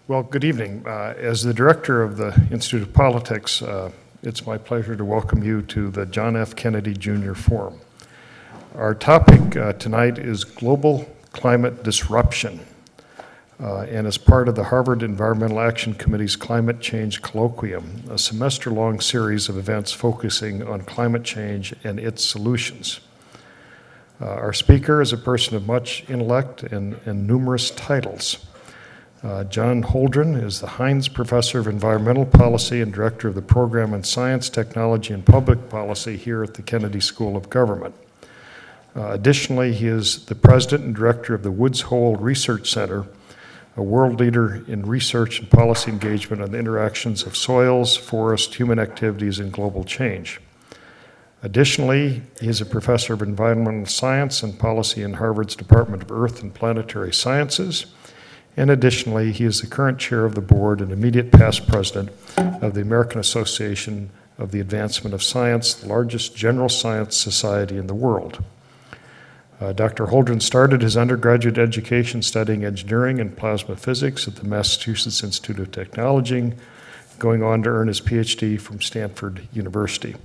Well, good evening. As the director of the Institute of Politics, it's my pleasure to welcome you to the John F. Kennedy Jr. Forum. Our topic tonight is global climate disruption, and as part of the Harvard Environmental Action Committee's Climate Change Colloquium, a semester-long series of events focusing on climate change and its solutions. Our speaker is a person of much intellect and numerous titles. John Holdren is the Heinz Professor of Environmental Policy and Director of the Program in Science, Technology, and Public Policy here at the Kennedy School of Government. Additionally, he is the President and Director of the Woods Hole Research Center, a world leader in research and policy engagement on the interactions of soils, forests, human activities, and global change. Additionally, he is a professor of environmental science and policy in Harvard's Department of Earth and Planetary Sciences. And additionally, he is the current chair of the board and immediate past president of the American Association of the Advancement of Science, the largest general science society in the world. Dr. Holdren started his undergraduate education studying engineering and plasma physics at the Massachusetts Institute of Technology, going on to earn his PhD from Stanford University.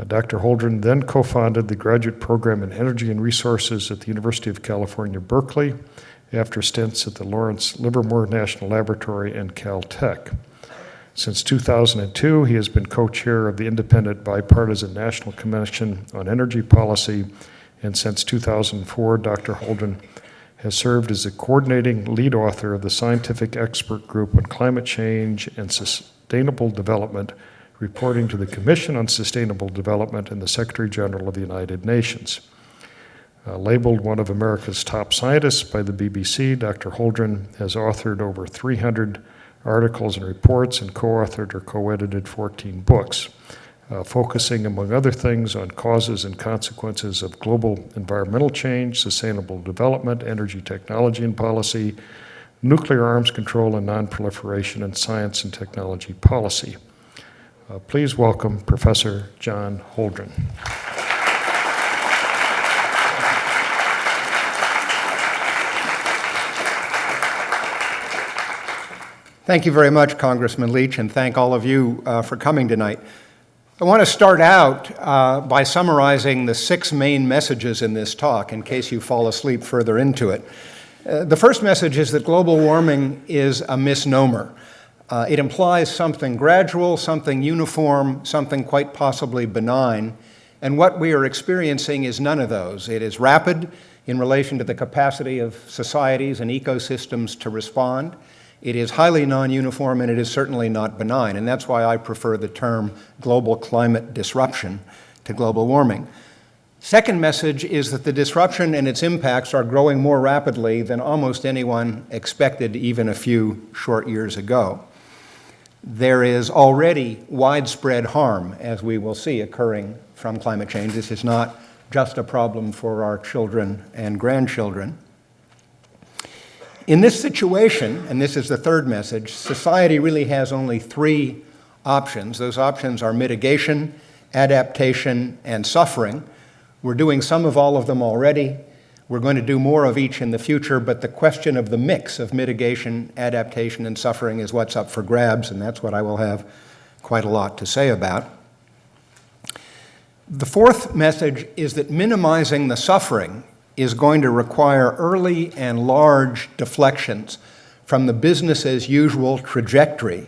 Dr. Holdren then co-founded the graduate program in energy and resources at the University of California, Berkeley, after stints at the Lawrence Livermore National Laboratory and Caltech. Since 2002, he has been co-chair of the Independent Bipartisan National Commission on Energy Policy, and since 2004, Dr. Holdren has served as the coordinating lead author of the Scientific Expert Group on Climate Change and Sustainable Development, reporting to the Commission on Sustainable Development and the Secretary General of the United Nations. Labeled one of America's top scientists by the BBC, Dr. Holdren has authored over 300 articles and reports and co-authored or co-edited 14 books, focusing, among other things, on causes and consequences of global environmental change, sustainable development, energy technology and policy, nuclear arms control and non-proliferation, and science and technology policy. Please welcome Professor John Holdren. Thank you very much, Congressman Leach, and thank all of you for coming tonight. I want to start out by summarizing the 6 main messages in this talk, in case you fall asleep further into it. The first message is that global warming is a misnomer. It implies something gradual, something uniform, something quite possibly benign, and what we are experiencing is none of those. It is rapid in relation to the capacity of societies and ecosystems to respond. It is highly non-uniform, and it is certainly not benign, and that's why I prefer the term global climate disruption to global warming. Second message is that the disruption and its impacts are growing more rapidly than almost anyone expected even a few short years ago. There is already widespread harm, as we will see, occurring from climate change. This is not just a problem for our children and grandchildren. In this situation, and this is the third message, society really has only 3 options. Those options are mitigation, adaptation, and suffering. We're doing some of all of them already. We're going to do more of each in the future, but the question of the mix of mitigation, adaptation, and suffering is what's up for grabs, and that's what I will have quite a lot to say about. The fourth message is that minimizing the suffering is going to require early and large deflections from the business-as-usual trajectory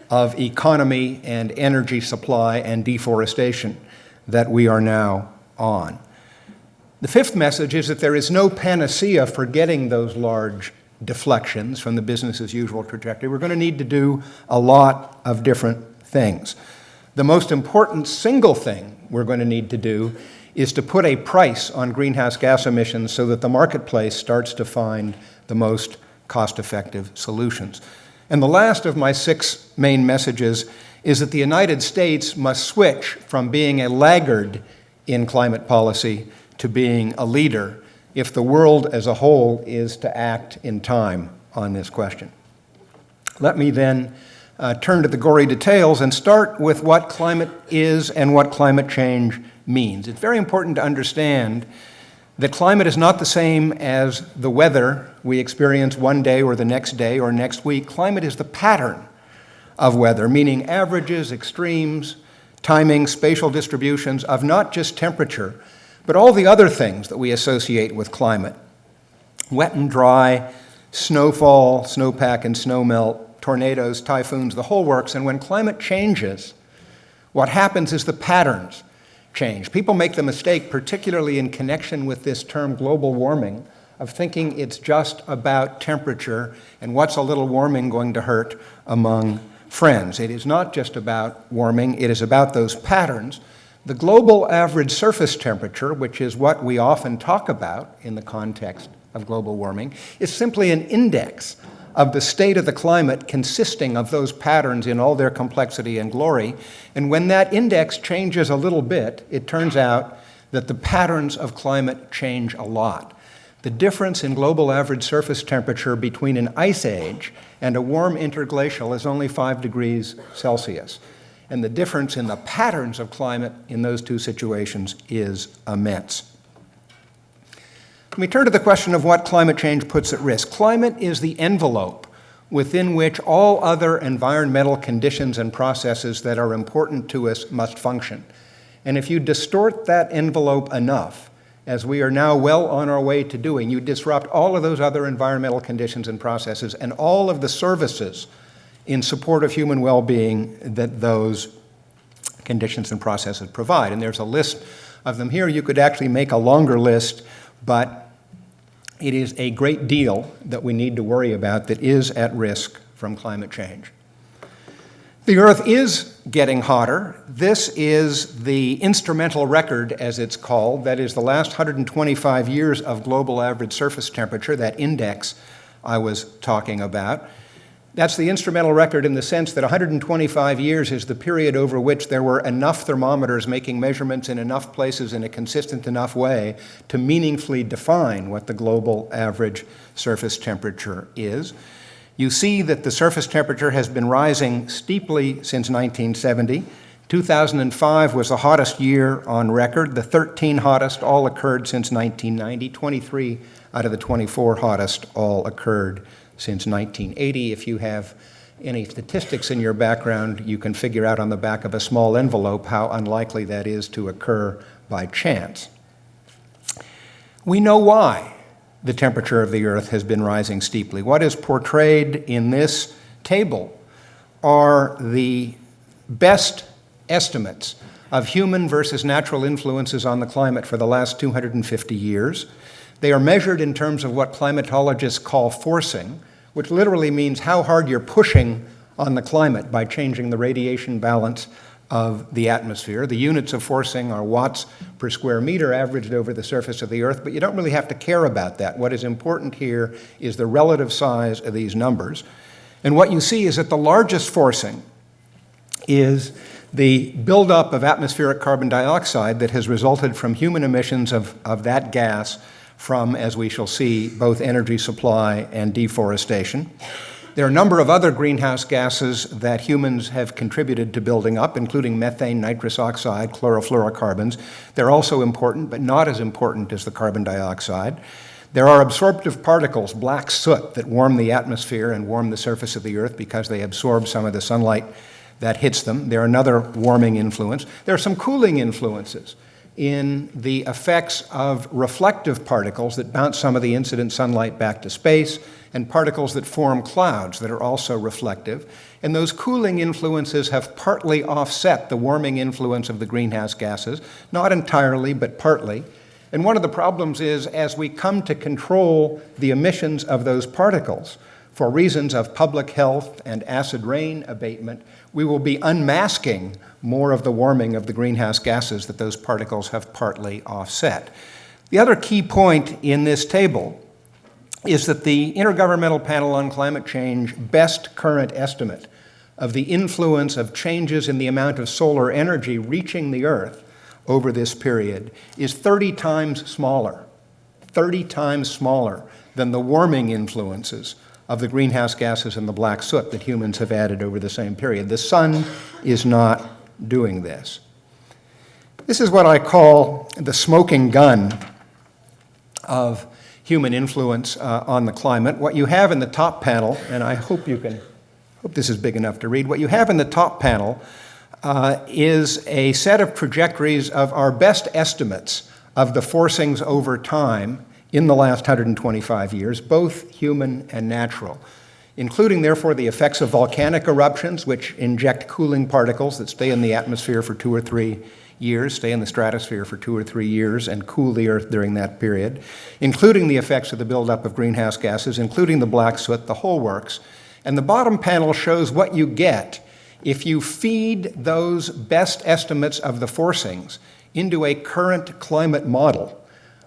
of economy and energy supply and deforestation that we are now on. The fifth message is that there is no panacea for getting those large deflections from the business-as-usual trajectory. We're going to need to do a lot of different things. The most important single thing we're going to need to do is to put a price on greenhouse gas emissions so that the marketplace starts to find the most cost-effective solutions. And the last of my 6 main messages is that the United States must switch from being a laggard in climate policy to being a leader if the world as a whole is to act in time on this question. Let me then turn to the gory details and start with what climate is and what climate change means. It's very important to understand that climate is not the same as the weather we experience one day or the next day or next week. Climate is the pattern of weather, meaning averages, extremes, timing, spatial distributions of not just temperature, but all the other things that we associate with climate. Wet and dry, snowfall, snowpack and snowmelt, tornadoes, typhoons, the whole works. And when climate changes, what happens is the patterns change. People make the mistake, particularly in connection with this term global warming, of thinking it's just about temperature and what's a little warming going to hurt among friends. It is not just about warming, it is about those patterns. The global average surface temperature, which is what we often talk about in the context of global warming, is simply an index of the state of the climate consisting of those patterns in all their complexity and glory. And when that index changes a little bit, it turns out that the patterns of climate change a lot. The difference in global average surface temperature between an ice age and a warm interglacial is only 5 degrees Celsius. And the difference in the patterns of climate in those two situations is immense. Let me turn to the question of what climate change puts at risk. Climate is the envelope within which all other environmental conditions and processes that are important to us must function. And if you distort that envelope enough, as we are now well on our way to doing, you disrupt all of those other environmental conditions and processes and all of the services in support of human well-being that those conditions and processes provide. And there's a list of them here. You could actually make a longer list, but it is a great deal that we need to worry about that is at risk from climate change. The Earth is getting hotter. This is the instrumental record, as it's called. That is the last 125 years of global average surface temperature, that index I was talking about. That's the instrumental record in the sense that 125 years is the period over which there were enough thermometers making measurements in enough places in a consistent enough way to meaningfully define what the global average surface temperature is. You see that the surface temperature has been rising steeply since 1970. 2005 was the hottest year on record. The 13 hottest all occurred since 1990. 23 out of the 24 hottest all occurred since 1980. If you have any statistics in your background, you can figure out on the back of a small envelope how unlikely that is to occur by chance. We know why the temperature of the Earth has been rising steeply. What is portrayed in this table are the best estimates of human versus natural influences on the climate for the last 250 years. They are measured in terms of what climatologists call forcing, which literally means how hard you're pushing on the climate by changing the radiation balance of the atmosphere. The units of forcing are watts per square meter averaged over the surface of the Earth, but you don't really have to care about that. What is important here is the relative size of these numbers. And what you see is that the largest forcing is the buildup of atmospheric carbon dioxide that has resulted from human emissions of that gas from, as we shall see, both energy supply and deforestation. There are a number of other greenhouse gases that humans have contributed to building up, including methane, nitrous oxide, chlorofluorocarbons. They're also important, but not as important as the carbon dioxide. There are absorptive particles, black soot, that warm the atmosphere and warm the surface of the Earth because they absorb some of the sunlight that hits them. They're another warming influence. There are some cooling influences in the effects of reflective particles that bounce some of the incident sunlight back to space, and particles that form clouds that are also reflective. And those cooling influences have partly offset the warming influence of the greenhouse gases, not entirely, but partly. And one of the problems is, as we come to control the emissions of those particles, for reasons of public health and acid rain abatement, we will be unmasking more of the warming of the greenhouse gases that those particles have partly offset. The other key point in this table is that the Intergovernmental Panel on Climate Change best current estimate of the influence of changes in the amount of solar energy reaching the Earth over this period is 30 times smaller than the warming influences of the greenhouse gases and the black soot that humans have added over the same period. The sun is not doing this. This is what I call the smoking gun of human influence on the climate. What you have in the top panel, and I hope this is big enough to read, what you have in the top panel is a set of trajectories of our best estimates of the forcings over time in the last 125 years, both human and natural, including, therefore, the effects of volcanic eruptions, which inject cooling particles that stay in the atmosphere for 2 or 3 years, stay in the stratosphere for 2 or 3 years, and cool the Earth during that period, including the effects of the buildup of greenhouse gases, including the black soot, the whole works. And the bottom panel shows what you get if you feed those best estimates of the forcings into a current climate model.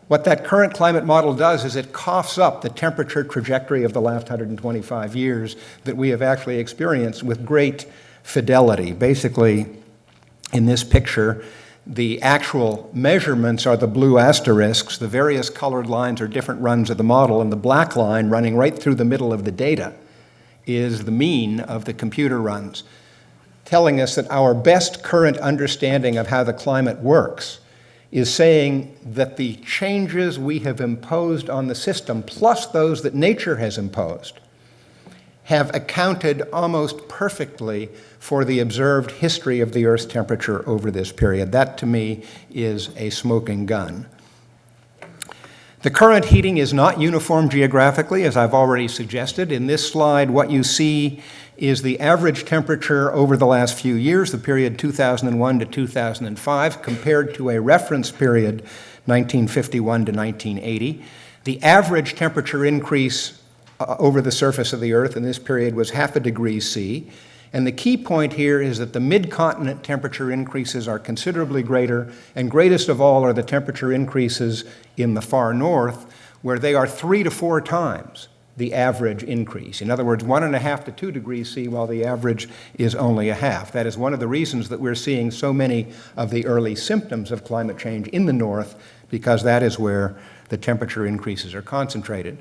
What that current climate model does is it coughs up the temperature trajectory of the last 125 years that we have actually experienced with great fidelity. Basically, in this picture, the actual measurements are the blue asterisks. The various colored lines are different runs of the model, and the black line running right through the middle of the data is the mean of the computer runs, telling us that our best current understanding of how the climate works is saying that the changes we have imposed on the system, plus those that nature has imposed, have accounted almost perfectly for the observed history of the Earth's temperature over this period. That, to me, is a smoking gun. The current heating is not uniform geographically, as I've already suggested. In this slide, what you see is the average temperature over the last few years, the period 2001 to 2005, compared to a reference period, 1951 to 1980. The average temperature increase over the surface of the Earth in this period was 0.5 degrees C. And the key point here is that the mid-continent temperature increases are considerably greater, and greatest of all are the temperature increases in the far north, where they are 3 to 4 times the average increase. In other words, 1.5 to 2 degrees C, while the average is only 0.5. That is one of the reasons that we're seeing so many of the early symptoms of climate change in the north, because that is where the temperature increases are concentrated.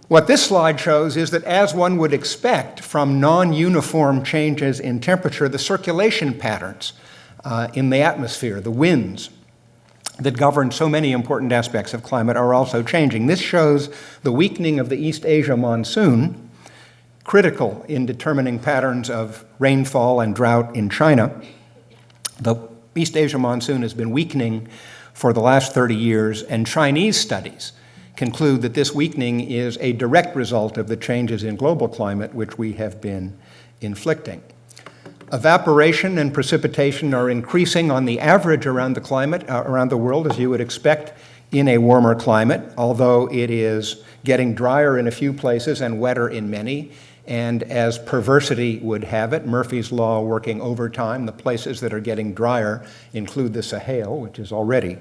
What this slide shows is that, as one would expect from non-uniform changes in temperature, the circulation patterns in the atmosphere, the winds that govern so many important aspects of climate, are also changing. This shows the weakening of the East Asia monsoon, critical in determining patterns of rainfall and drought in China. The East Asia monsoon has been weakening for the last 30 years, and Chinese studies conclude that this weakening is a direct result of the changes in global climate which we have been inflicting. Evaporation and precipitation are increasing on the average around the world, as you would expect in a warmer climate, although it is getting drier in a few places and wetter in many. And as perversity would have it, Murphy's Law working overtime, the places that are getting drier include the Sahel, which is already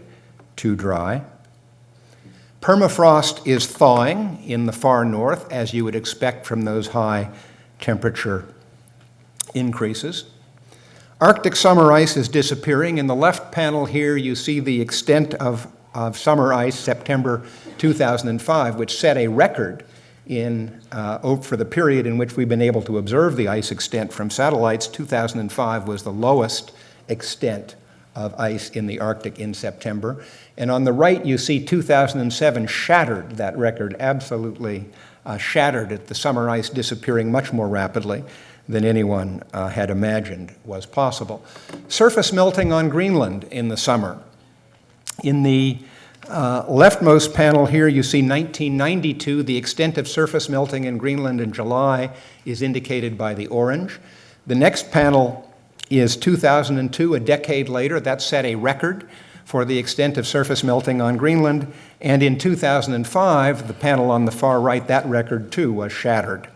too dry. Permafrost is thawing in the far north, as you would expect from those high temperature increases. Arctic summer ice is disappearing. In the left panel here, you see the extent of summer ice, September 2005, which set a record for the period in which we've been able to observe the ice extent from satellites. 2005 was the lowest extent of ice in the Arctic in September. And on the right, you see 2007 shattered that record, absolutely shattered it, the summer ice disappearing much more rapidly than anyone had imagined was possible. Surface melting on Greenland in the summer. In the leftmost panel here, you see 1992. The extent of surface melting in Greenland in July is indicated by the orange. The next panel is 2002, a decade later. That set a record for the extent of surface melting on Greenland. And in 2005, the panel on the far right, that record too was shattered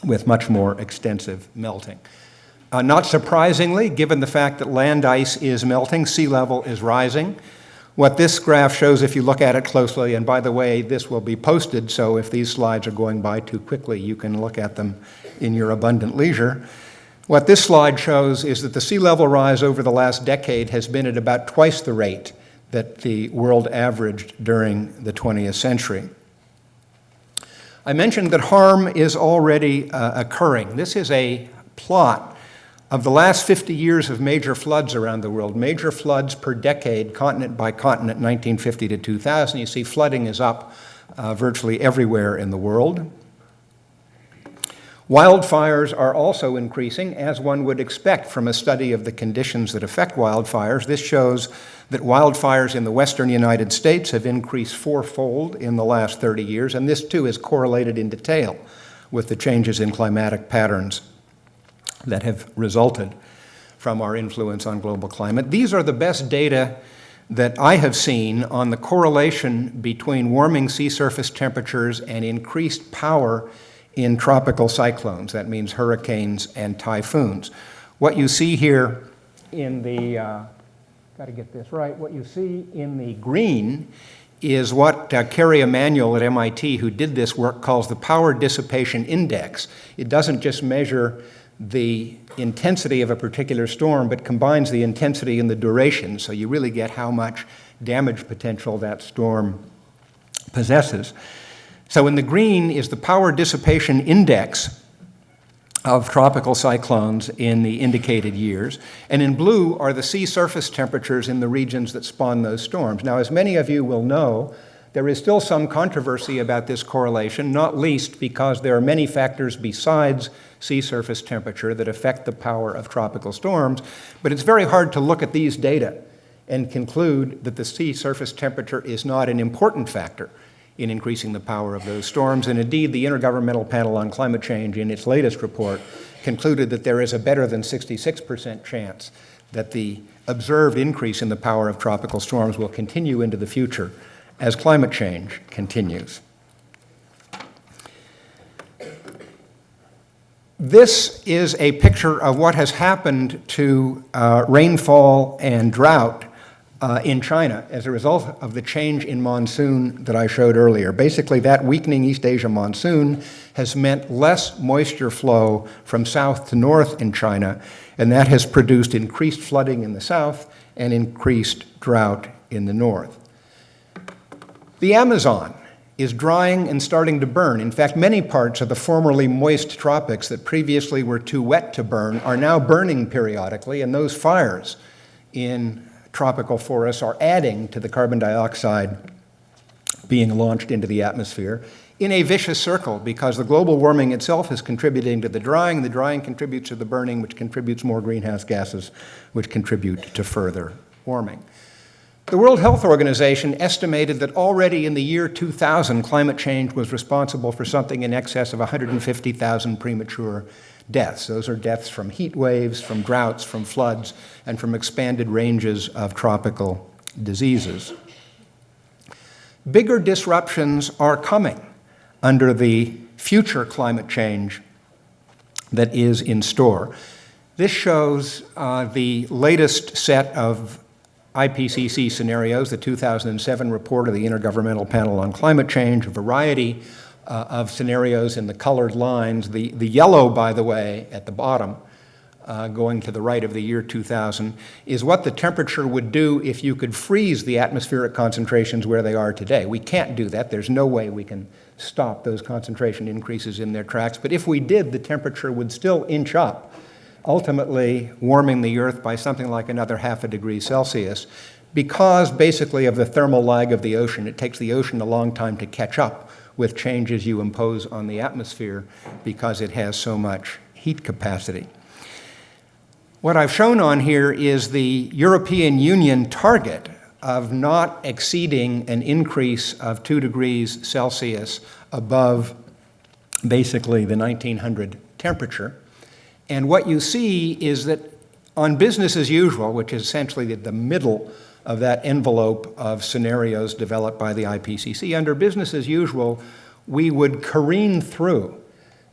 with much more extensive melting. Not surprisingly, given the fact that land ice is melting, sea level is rising. What this graph shows, if you look at it closely, and by the way, this will be posted, so if these slides are going by too quickly, you can look at them in your abundant leisure. What this slide shows is that the sea level rise over the last decade has been at about twice the rate that the world averaged during the 20th century. I mentioned that harm is already occurring. This is a plot Of the last 50 years of major floods around the world, major floods per decade, continent by continent, 1950 to 2000, you see flooding is up virtually everywhere in the world. Wildfires are also increasing, as one would expect from a study of the conditions that affect wildfires. This shows that wildfires in the western United States have increased fourfold in the last 30 years, and this too is correlated in detail with the changes in climatic patterns that have resulted from our influence on global climate. These are the best data that I have seen on the correlation between warming sea surface temperatures and increased power in tropical cyclones. That means hurricanes and typhoons. What you see here in the, got to get this right, what you see in the green is what Kerry Emanuel at MIT, who did this work, calls the power dissipation index. It doesn't just measure the intensity of a particular storm, but combines the intensity and the duration, so you really get how much damage potential that storm possesses. So in the green is the power dissipation index of tropical cyclones in the indicated years, and in blue are the sea surface temperatures in the regions that spawn those storms. Now, as many of you will know, there is still some controversy about this correlation, not least because there are many factors besides sea surface temperature that affect the power of tropical storms, but it's very hard to look at these data and conclude that the sea surface temperature is not an important factor in increasing the power of those storms. And indeed, the Intergovernmental Panel on Climate Change, in its latest report, concluded that there is a better than 66% chance that the observed increase in the power of tropical storms will continue into the future as climate change continues. This is a picture of what has happened to rainfall and drought in China as a result of the change in monsoon that I showed earlier. Basically, that weakening East Asia monsoon has meant less moisture flow from south to north in China, and that has produced increased flooding in the south and increased drought in the north. The Amazon is drying and starting to burn. In fact, many parts of the formerly moist tropics that previously were too wet to burn are now burning periodically, and those fires in tropical forests are adding to the carbon dioxide being launched into the atmosphere in a vicious circle, because the global warming itself is contributing to the drying contributes to the burning, which contributes more greenhouse gases, which contribute to further warming. The World Health Organization estimated that already in the year 2000, climate change was responsible for something in excess of 150,000 premature deaths. Those are deaths from heat waves, from droughts, from floods, and from expanded ranges of tropical diseases. Bigger disruptions are coming under the future climate change that is in store. This shows the latest set of IPCC scenarios, the 2007 report of the Intergovernmental Panel on Climate Change, a variety of scenarios in the colored lines. The yellow, by the way, at the bottom, going to the right of the year 2000, is what the temperature would do if you could freeze the atmospheric concentrations where they are today. We can't do that. There's no way we can stop those concentration increases in their tracks. But if we did, the temperature would still inch up, ultimately warming the Earth by something like another 0.5 degrees Celsius, because basically of the thermal lag of the ocean. It takes the ocean a long time to catch up with changes you impose on the atmosphere because it has so much heat capacity. What I've shown on here is the European Union target of not exceeding an increase of 2 degrees Celsius above basically the 1900 temperature. And what you see is that on business as usual, which is essentially the middle of that envelope of scenarios developed by the IPCC, under business as usual, we would careen through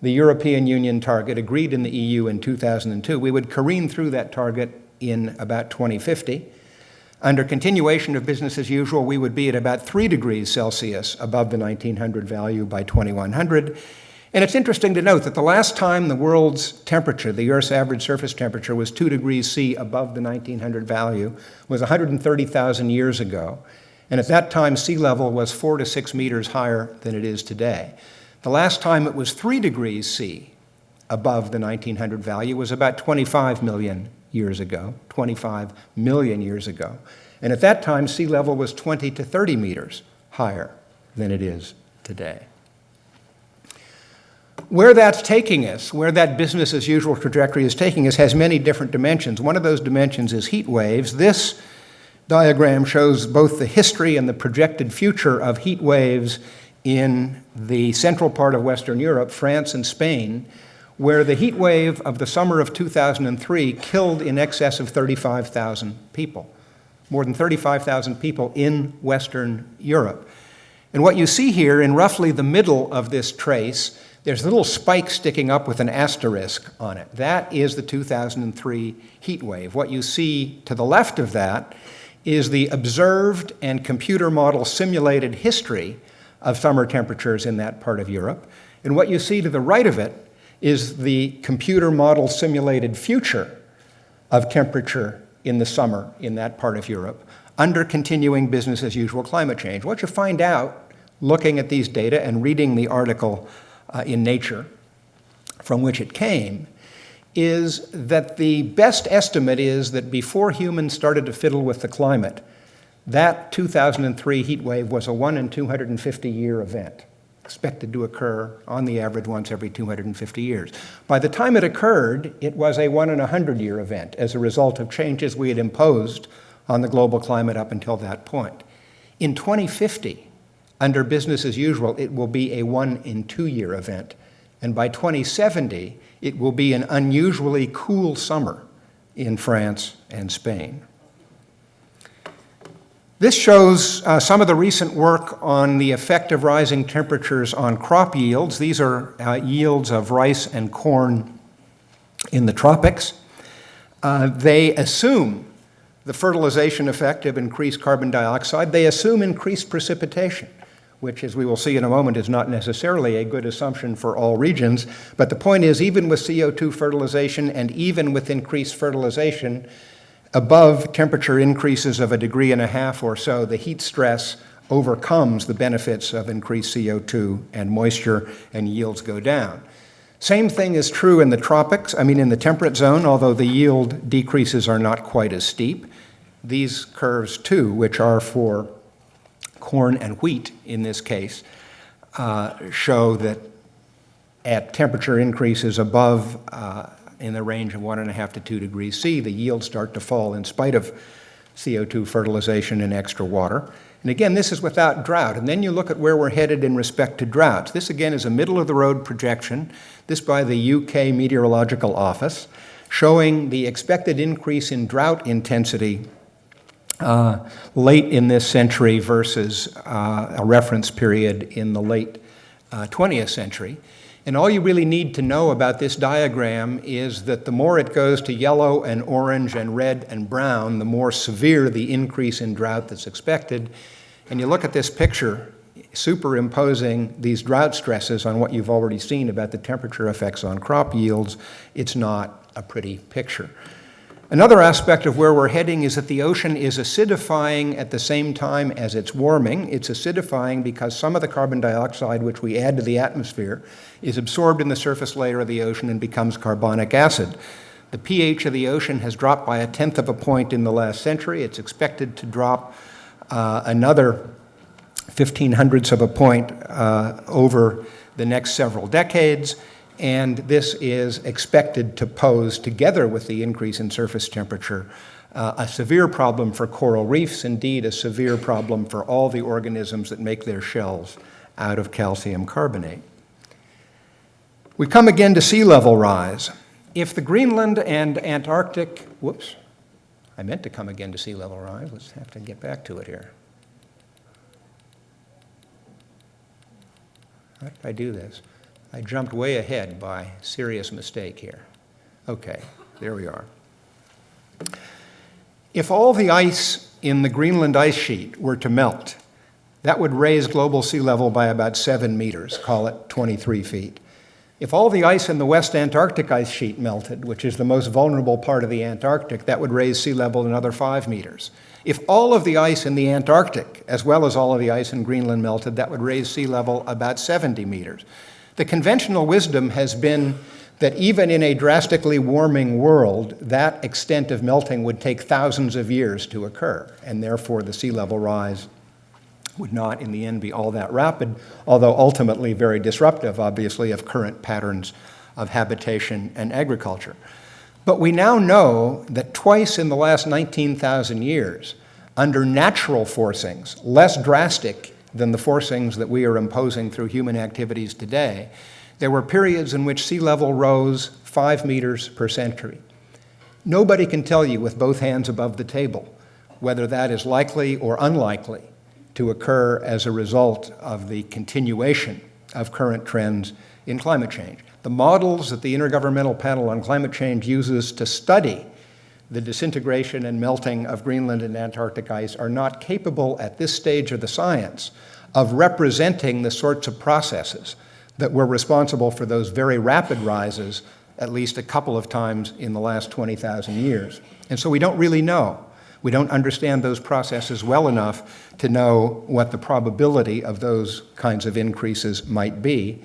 the European Union target agreed in the EU in 2002. We would careen through that target in about 2050. Under continuation of business as usual, we would be at about 3 degrees Celsius above the 1900 value by 2100. And it's interesting to note that the last time the world's temperature, the Earth's average surface temperature, was 2 degrees C above the 1900 value was 130,000 years ago. And at that time, sea level was 4 to 6 meters higher than it is today. The last time it was 3 degrees C above the 1900 value was about 25 million years ago, 25 million years ago. And at that time, sea level was 20 to 30 meters higher than it is today. Where that's taking us, where that business as usual trajectory is taking us, has many different dimensions. One of those dimensions is heat waves. This diagram shows both the history and the projected future of heat waves in the central part of Western Europe, France and Spain, where the heat wave of the summer of 2003 killed in excess of 35,000 people, more than 35,000 people in Western Europe. And what you see here in roughly the middle of this trace, there's a little spike sticking up with an asterisk on it. That is the 2003 heat wave. What you see to the left of that is the observed and computer model simulated history of summer temperatures in that part of Europe. And what you see to the right of it is the computer model simulated future of temperature in the summer in that part of Europe under continuing business as usual climate change. What you find out looking at these data and reading the article in Nature from which it came is that the best estimate is that before humans started to fiddle with the climate, that 2003 heat wave was a 1 in 250 year event, expected to occur on the average once every 250 years. By the time it occurred, it was a 1 in 100 year event as a result of changes we had imposed on the global climate up until that point. In 2050, under business as usual, it will be a 1 in 2 year event. And by 2070, it will be an unusually cool summer in France and Spain. This shows some of the recent work on the effect of rising temperatures on crop yields. These are yields of rice and corn in the tropics. They assume the fertilization effect of increased carbon dioxide. They assume increased precipitation, which, as we will see in a moment, is not necessarily a good assumption for all regions. But the point is, even with CO2 fertilization and even with increased fertilization, above temperature increases of 1.5 degrees or so, the heat stress overcomes the benefits of increased CO2 and moisture, and yields go down. Same thing is true in the tropics, in the temperate zone, although the yield decreases are not quite as steep. These curves, too, which are for corn and wheat in this case, show that at temperature increases above in the range of 1.5 to 2 degrees C, the yields start to fall in spite of CO2 fertilization and extra water. And again, this is without drought. And then you look at where we're headed in respect to droughts. This again is a middle-of-the-road projection, this by the UK Meteorological Office, showing the expected increase in drought intensity late in this century versus a reference period in the late 20th century. And all you really need to know about this diagram is that the more it goes to yellow and orange and red and brown, the more severe the increase in drought that's expected. And you look at this picture superimposing these drought stresses on what you've already seen about the temperature effects on crop yields. It's not a pretty picture. Another aspect of where we're heading is that the ocean is acidifying at the same time as it's warming. It's acidifying because some of the carbon dioxide which we add to the atmosphere is absorbed in the surface layer of the ocean and becomes carbonic acid. The pH of the ocean has dropped by 1/10 of a point in the last century. It's expected to drop another 0.15 of a point over the next several decades. And this is expected to pose, together with the increase in surface temperature, a severe problem for coral reefs, indeed a severe problem for all the organisms that make their shells out of calcium carbonate. We come again to sea level rise. If the Greenland and Antarctic, I meant to come again to sea level rise. Let's have to get back to it here. How did I do this? I jumped way ahead by serious mistake here. Okay, there we are. If all the ice in the Greenland ice sheet were to melt, that would raise global sea level by about 7 meters, call it 23 feet. If all the ice in the West Antarctic ice sheet melted, which is the most vulnerable part of the Antarctic, that would raise sea level another 5 meters. If all of the ice in the Antarctic, as well as all of the ice in Greenland melted, that would raise sea level about 70 meters. The conventional wisdom has been that even in a drastically warming world, that extent of melting would take thousands of years to occur, and therefore the sea level rise would not in the end be all that rapid, although ultimately very disruptive, obviously, of current patterns of habitation and agriculture. But we now know that twice in the last 19,000 years, under natural forcings, less drastic than the forcings that we are imposing through human activities today, there were periods in which sea level rose 5 meters per century. Nobody can tell you with both hands above the table whether that is likely or unlikely to occur as a result of the continuation of current trends in climate change. The models that the Intergovernmental Panel on Climate Change uses to study the disintegration and melting of Greenland and Antarctic ice are not capable at this stage of the science of representing the sorts of processes that were responsible for those very rapid rises at least a couple of times in the last 20,000 years. And so we don't really know. We don't understand those processes well enough to know what the probability of those kinds of increases might be.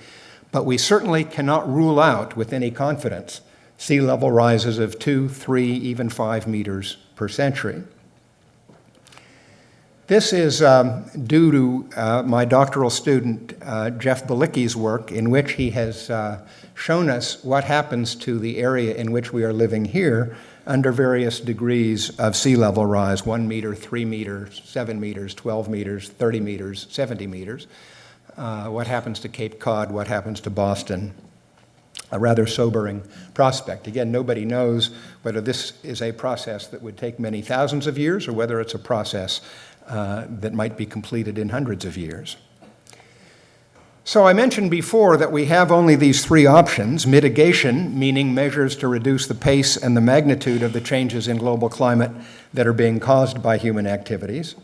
But we certainly cannot rule out with any confidence sea level rises of 2, 3, even 5 meters per century. This is due to my doctoral student, Jeff Balicki's work, in which he has shown us what happens to the area in which we are living here under various degrees of sea level rise, 1 meter, 3 meters, 7 meters, 12 meters, 30 meters, 70 meters. What happens to Cape Cod, what happens to Boston. A rather sobering prospect. Again, nobody knows whether this is a process that would take many thousands of years or whether it's a process that might be completed in hundreds of years. So I mentioned before that we have only these three options: mitigation, meaning measures to reduce the pace and the magnitude of the changes in global climate that are being caused by human activities.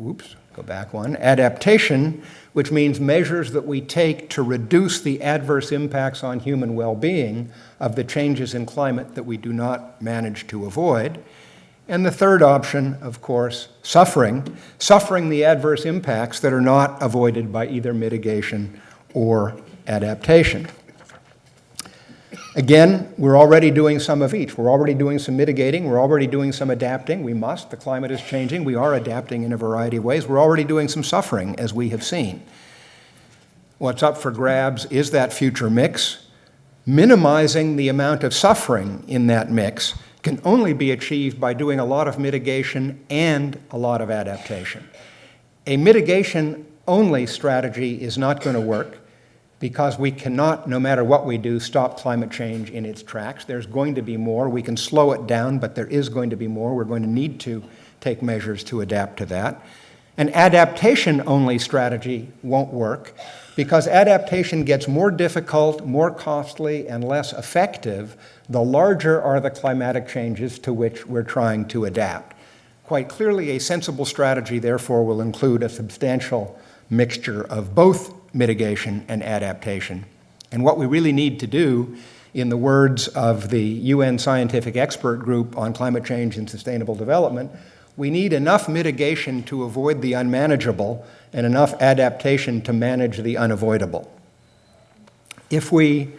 Oops, go back one. Adaptation, which means measures that we take to reduce the adverse impacts on human well-being of the changes in climate that we do not manage to avoid. And the third option, of course, suffering the adverse impacts that are not avoided by either mitigation or adaptation. Again, we're already doing some of each. We're already doing some mitigating. We're already doing some adapting. We must. The climate is changing. We are adapting in a variety of ways. We're already doing some suffering, as we have seen. What's up for grabs is that future mix. Minimizing the amount of suffering in that mix can only be achieved by doing a lot of mitigation and a lot of adaptation. A mitigation-only strategy is not going to work because we cannot, no matter what we do, stop climate change in its tracks. There's going to be more. We can slow it down, but there is going to be more. We're going to need to take measures to adapt to that. An adaptation-only strategy won't work because adaptation gets more difficult, more costly, and less effective the larger are the climatic changes to which we're trying to adapt. Quite clearly, a sensible strategy, therefore, will include a substantial mixture of both mitigation and adaptation. And what we really need to do, in the words of the UN Scientific Expert Group on Climate Change and Sustainable Development, we need enough mitigation to avoid the unmanageable and enough adaptation to manage the unavoidable. If we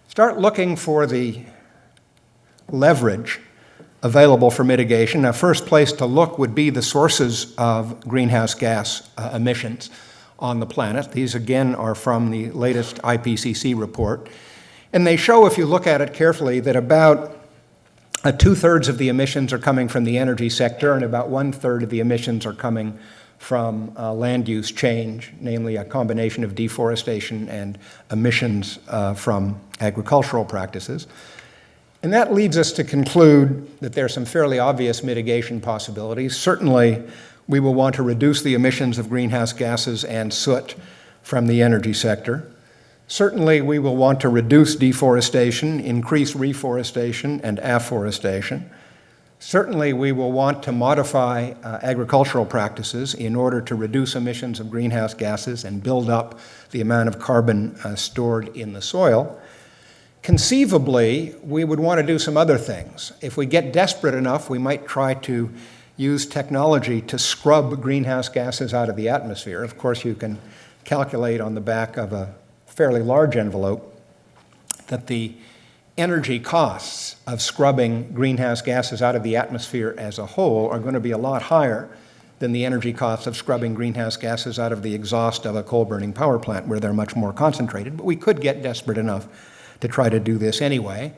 start looking for the leverage available for mitigation, a first place to look would be the sources of greenhouse gas emissions on the planet. These, again, are from the latest IPCC report. And they show, if you look at it carefully, that about 2/3 of the emissions are coming from the energy sector, and about 1/3 of the emissions are coming from land use change, namely a combination of deforestation and emissions from agricultural practices. And that leads us to conclude that there are some fairly obvious mitigation possibilities. Certainly, we will want to reduce the emissions of greenhouse gases and soot from the energy sector. Certainly, we will want to reduce deforestation, increase reforestation and afforestation. Certainly, we will want to modify agricultural practices in order to reduce emissions of greenhouse gases and build up the amount of carbon stored in the soil. Conceivably, we would want to do some other things. If we get desperate enough, we might try to use technology to scrub greenhouse gases out of the atmosphere. Of course, you can calculate on the back of a fairly large envelope that the energy costs of scrubbing greenhouse gases out of the atmosphere as a whole are going to be a lot higher than the energy costs of scrubbing greenhouse gases out of the exhaust of a coal-burning power plant, where they're much more concentrated. But we could get desperate enough to try to do this anyway.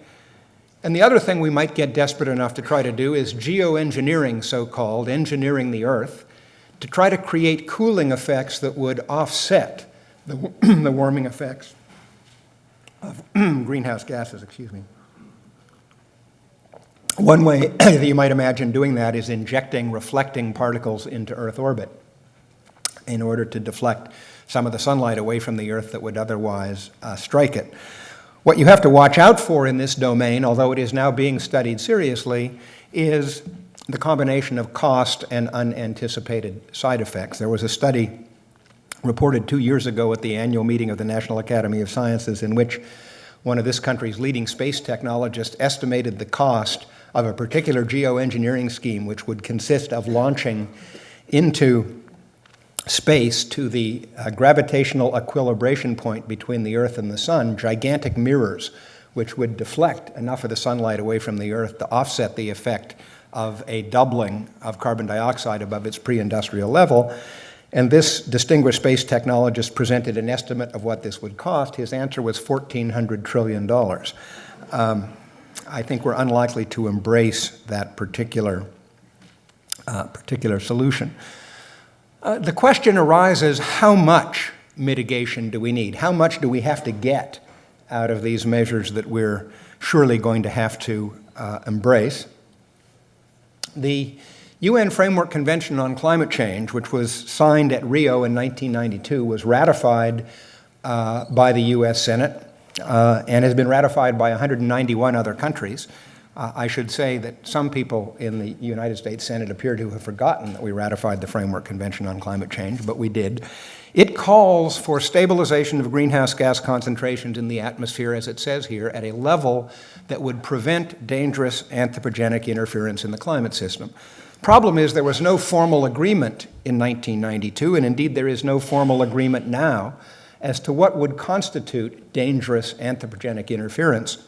And the other thing we might get desperate enough to try to do is geoengineering, so-called, engineering the Earth, to try to create cooling effects that would offset the warming effects of greenhouse gases, One way that you might imagine doing that is injecting reflecting particles into Earth orbit in order to deflect some of the sunlight away from the Earth that would otherwise strike it. What you have to watch out for in this domain, although it is now being studied seriously, is the combination of cost and unanticipated side effects. There was a study reported 2 years ago at the annual meeting of the National Academy of Sciences in which one of this country's leading space technologists estimated the cost of a particular geoengineering scheme, which would consist of launching into space to the gravitational equilibration point between the Earth and the Sun, gigantic mirrors which would deflect enough of the sunlight away from the Earth to offset the effect of a doubling of carbon dioxide above its pre-industrial level. And this distinguished space technologist presented an estimate of what this would cost. His answer was $1,400 trillion. I think we're unlikely to embrace that particular solution. The question arises, how much mitigation do we need? How much do we have to get out of these measures that we're surely going to have to embrace? The UN Framework Convention on Climate Change, which was signed at Rio in 1992, was ratified by the US Senate and has been ratified by 191 other countries. I should say that some people in the United States Senate appear to have forgotten that we ratified the Framework Convention on Climate Change, but we did. It calls for stabilization of greenhouse gas concentrations in the atmosphere, as it says here, at a level that would prevent dangerous anthropogenic interference in the climate system. Problem is there was no formal agreement in 1992, and indeed there is no formal agreement now as to what would constitute dangerous anthropogenic interference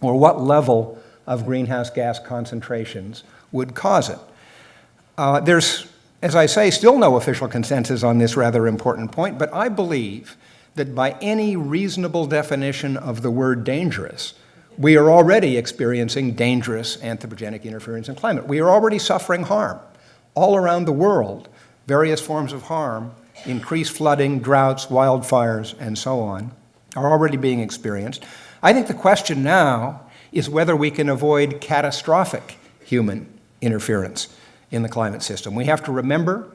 or what level of greenhouse gas concentrations would cause it. There's, as I say, still no official consensus on this rather important point, but I believe that by any reasonable definition of the word dangerous, we are already experiencing dangerous anthropogenic interference in climate. We are already suffering harm. All around the world, various forms of harm, increased flooding, droughts, wildfires, and so on, are already being experienced. I think the question now is whether we can avoid catastrophic human interference in the climate system. We have to remember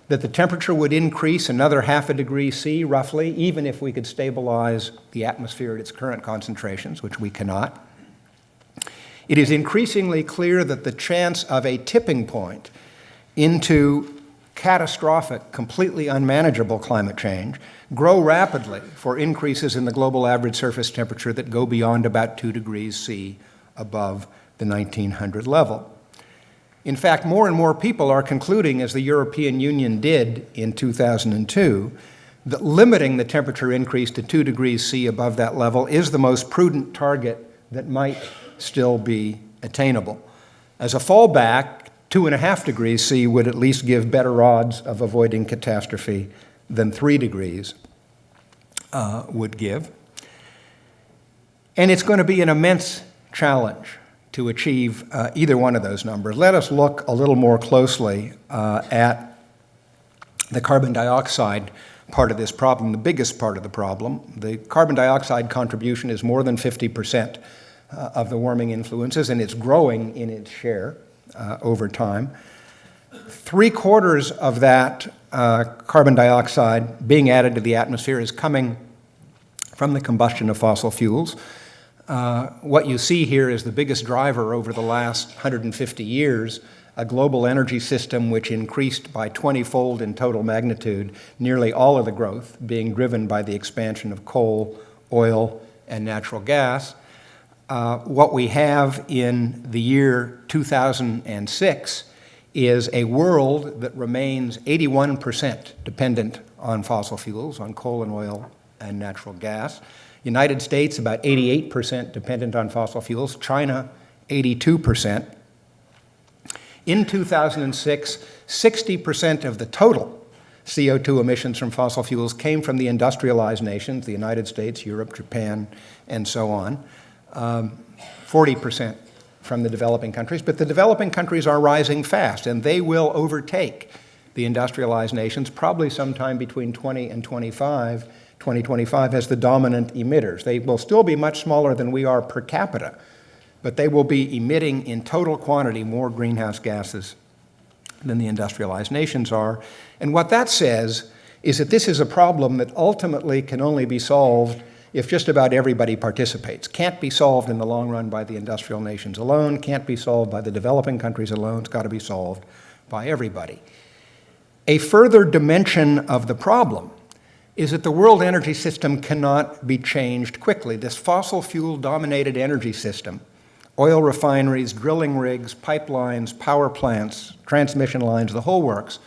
that the temperature would increase another 0.5 degrees C, roughly, even if we could stabilize the atmosphere at its current concentrations, which we cannot. It is increasingly clear that the chance of a tipping point into catastrophic, completely unmanageable climate change grow rapidly for increases in the global average surface temperature that go beyond about 2 degrees C above the 1900 level. In fact, more and more people are concluding, as the European Union did in 2002, that limiting the temperature increase to 2 degrees C above that level is the most prudent target that might still be attainable. As a fallback, 2.5 degrees C would at least give better odds of avoiding catastrophe than 3 degrees would give. And it's going to be an immense challenge to achieve either one of those numbers. Let us look a little more closely at the carbon dioxide part of this problem, the biggest part of the problem. The carbon dioxide contribution is more than 50% of the warming influences, and it's growing in its share over time. 3/4 of that carbon dioxide being added to the atmosphere is coming from the combustion of fossil fuels. What you see here is the biggest driver over the last 150 years, a global energy system which increased by 20-fold in total magnitude, nearly all of the growth being driven by the expansion of coal, oil, and natural gas. What we have in the year 2006 is a world that remains 81% dependent on fossil fuels, on coal and oil and natural gas. United States, about 88% dependent on fossil fuels. China, 82%. In 2006, 60% of the total CO2 emissions from fossil fuels came from the industrialized nations, the United States, Europe, Japan, and so on. 40% from the developing countries. But the developing countries are rising fast, and they will overtake the industrialized nations probably sometime between 2025 as the dominant emitters. They will still be much smaller than we are per capita, but they will be emitting in total quantity more greenhouse gases than the industrialized nations are. And what that says is that this is a problem that ultimately can only be solved if just about everybody participates. Can't be solved in the long run by the industrial nations alone, can't be solved by the developing countries alone, it's got to be solved by everybody. A further dimension of the problem is that the world energy system cannot be changed quickly. This fossil fuel-dominated energy system, oil refineries, drilling rigs, pipelines, power plants, transmission lines, the whole works,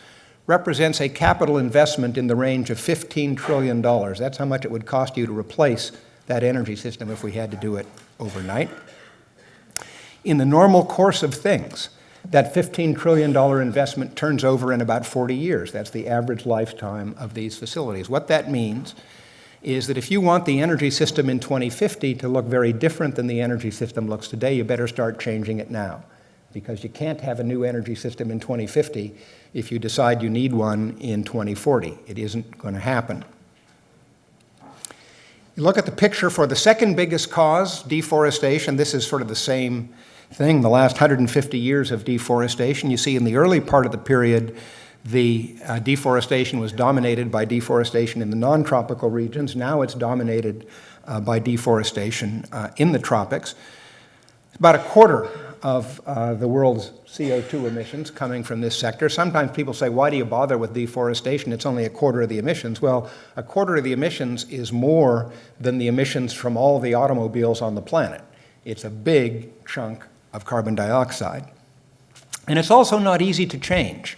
represents a capital investment in the range of $15 trillion. That's how much it would cost you to replace that energy system if we had to do it overnight. In the normal course of things, that $15 trillion investment turns over in about 40 years. That's the average lifetime of these facilities. What that means is that if you want the energy system in 2050 to look very different than the energy system looks today, you better start changing it now, because you can't have a new energy system in 2050 if you decide you need one in 2040. It isn't going to happen. You look at the picture for the second biggest cause, deforestation. This is sort of the same thing, the last 150 years of deforestation. You see in the early part of the period, the deforestation was dominated by deforestation in the non-tropical regions. Now it's dominated by deforestation in the tropics. About a quarter of the world's CO2 emissions coming from this sector. Sometimes people say, why do you bother with deforestation? It's only a quarter of the emissions. Well, a quarter of the emissions is more than the emissions from all the automobiles on the planet. It's a big chunk of carbon dioxide. And it's also not easy to change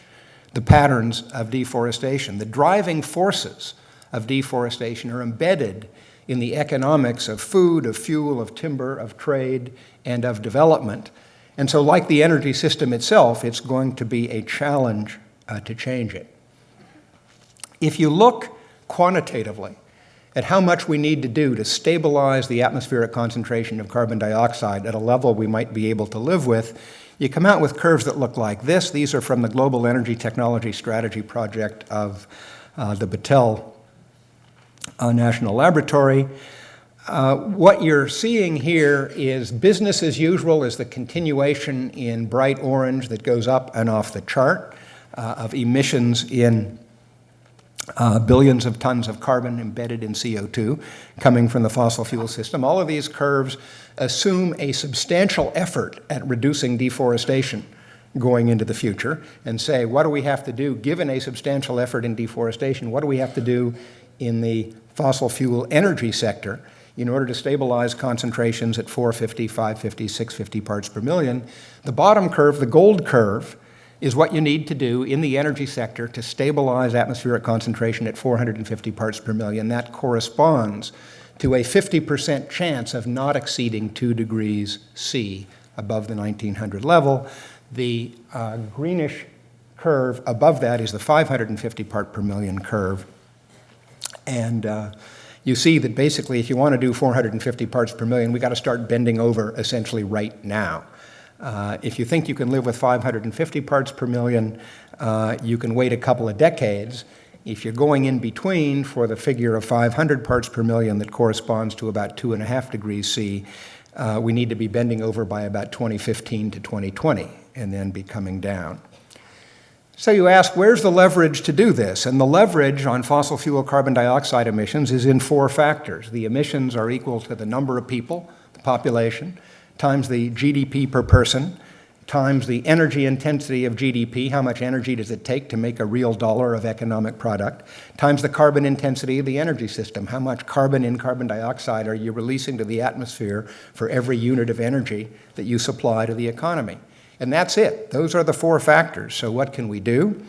the patterns of deforestation. The driving forces of deforestation are embedded in the economics of food, of fuel, of timber, of trade, and of development. And so, like the energy system itself, it's going to be a challenge to change it. If you look quantitatively at how much we need to do to stabilize the atmospheric concentration of carbon dioxide at a level we might be able to live with, you come out with curves that look like this. These are from the Global Energy Technology Strategy Project of the Battelle National Laboratory. What you're seeing here is business as usual is the continuation in bright orange that goes up and off the chart of emissions in billions of tons of carbon embedded in CO2 coming from the fossil fuel system. All of these curves assume a substantial effort at reducing deforestation going into the future and say, what do we have to do, given a substantial effort in deforestation, what do we have to do in the fossil fuel energy sector in order to stabilize concentrations at 450, 550, 650 parts per million. The bottom curve, the gold curve, is what you need to do in the energy sector to stabilize atmospheric concentration at 450 parts per million. That corresponds to a 50% chance of not exceeding 2 degrees C above the 1900 level. The greenish curve above that is the 550 part per million curve. And you see that basically if you want to do 450 parts per million, we've got to start bending over essentially right now. If you think you can live with 550 parts per million, you can wait a couple of decades. If you're going in between for the figure of 500 parts per million that corresponds to about 2.5 degrees C, we need to be bending over by about 2015 to 2020 and then be coming down. So you ask, where's the leverage to do this? And the leverage on fossil fuel carbon dioxide emissions is in 4 factors. The emissions are equal to the number of people, the population, times the GDP per person, times the energy intensity of GDP, how much energy does it take to make a real dollar of economic product, times the carbon intensity of the energy system, how much carbon in carbon dioxide are you releasing to the atmosphere for every unit of energy that you supply to the economy. And that's it. Those are the 4 factors. So what can we do?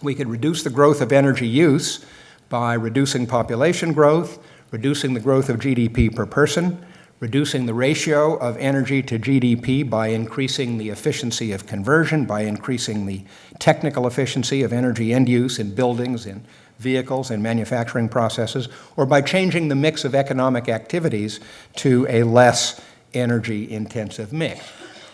We could reduce the growth of energy use by reducing population growth, reducing the growth of GDP per person, reducing the ratio of energy to GDP by increasing the efficiency of conversion, by increasing the technical efficiency of energy end use in buildings, in vehicles, and manufacturing processes, or by changing the mix of economic activities to a less energy-intensive mix.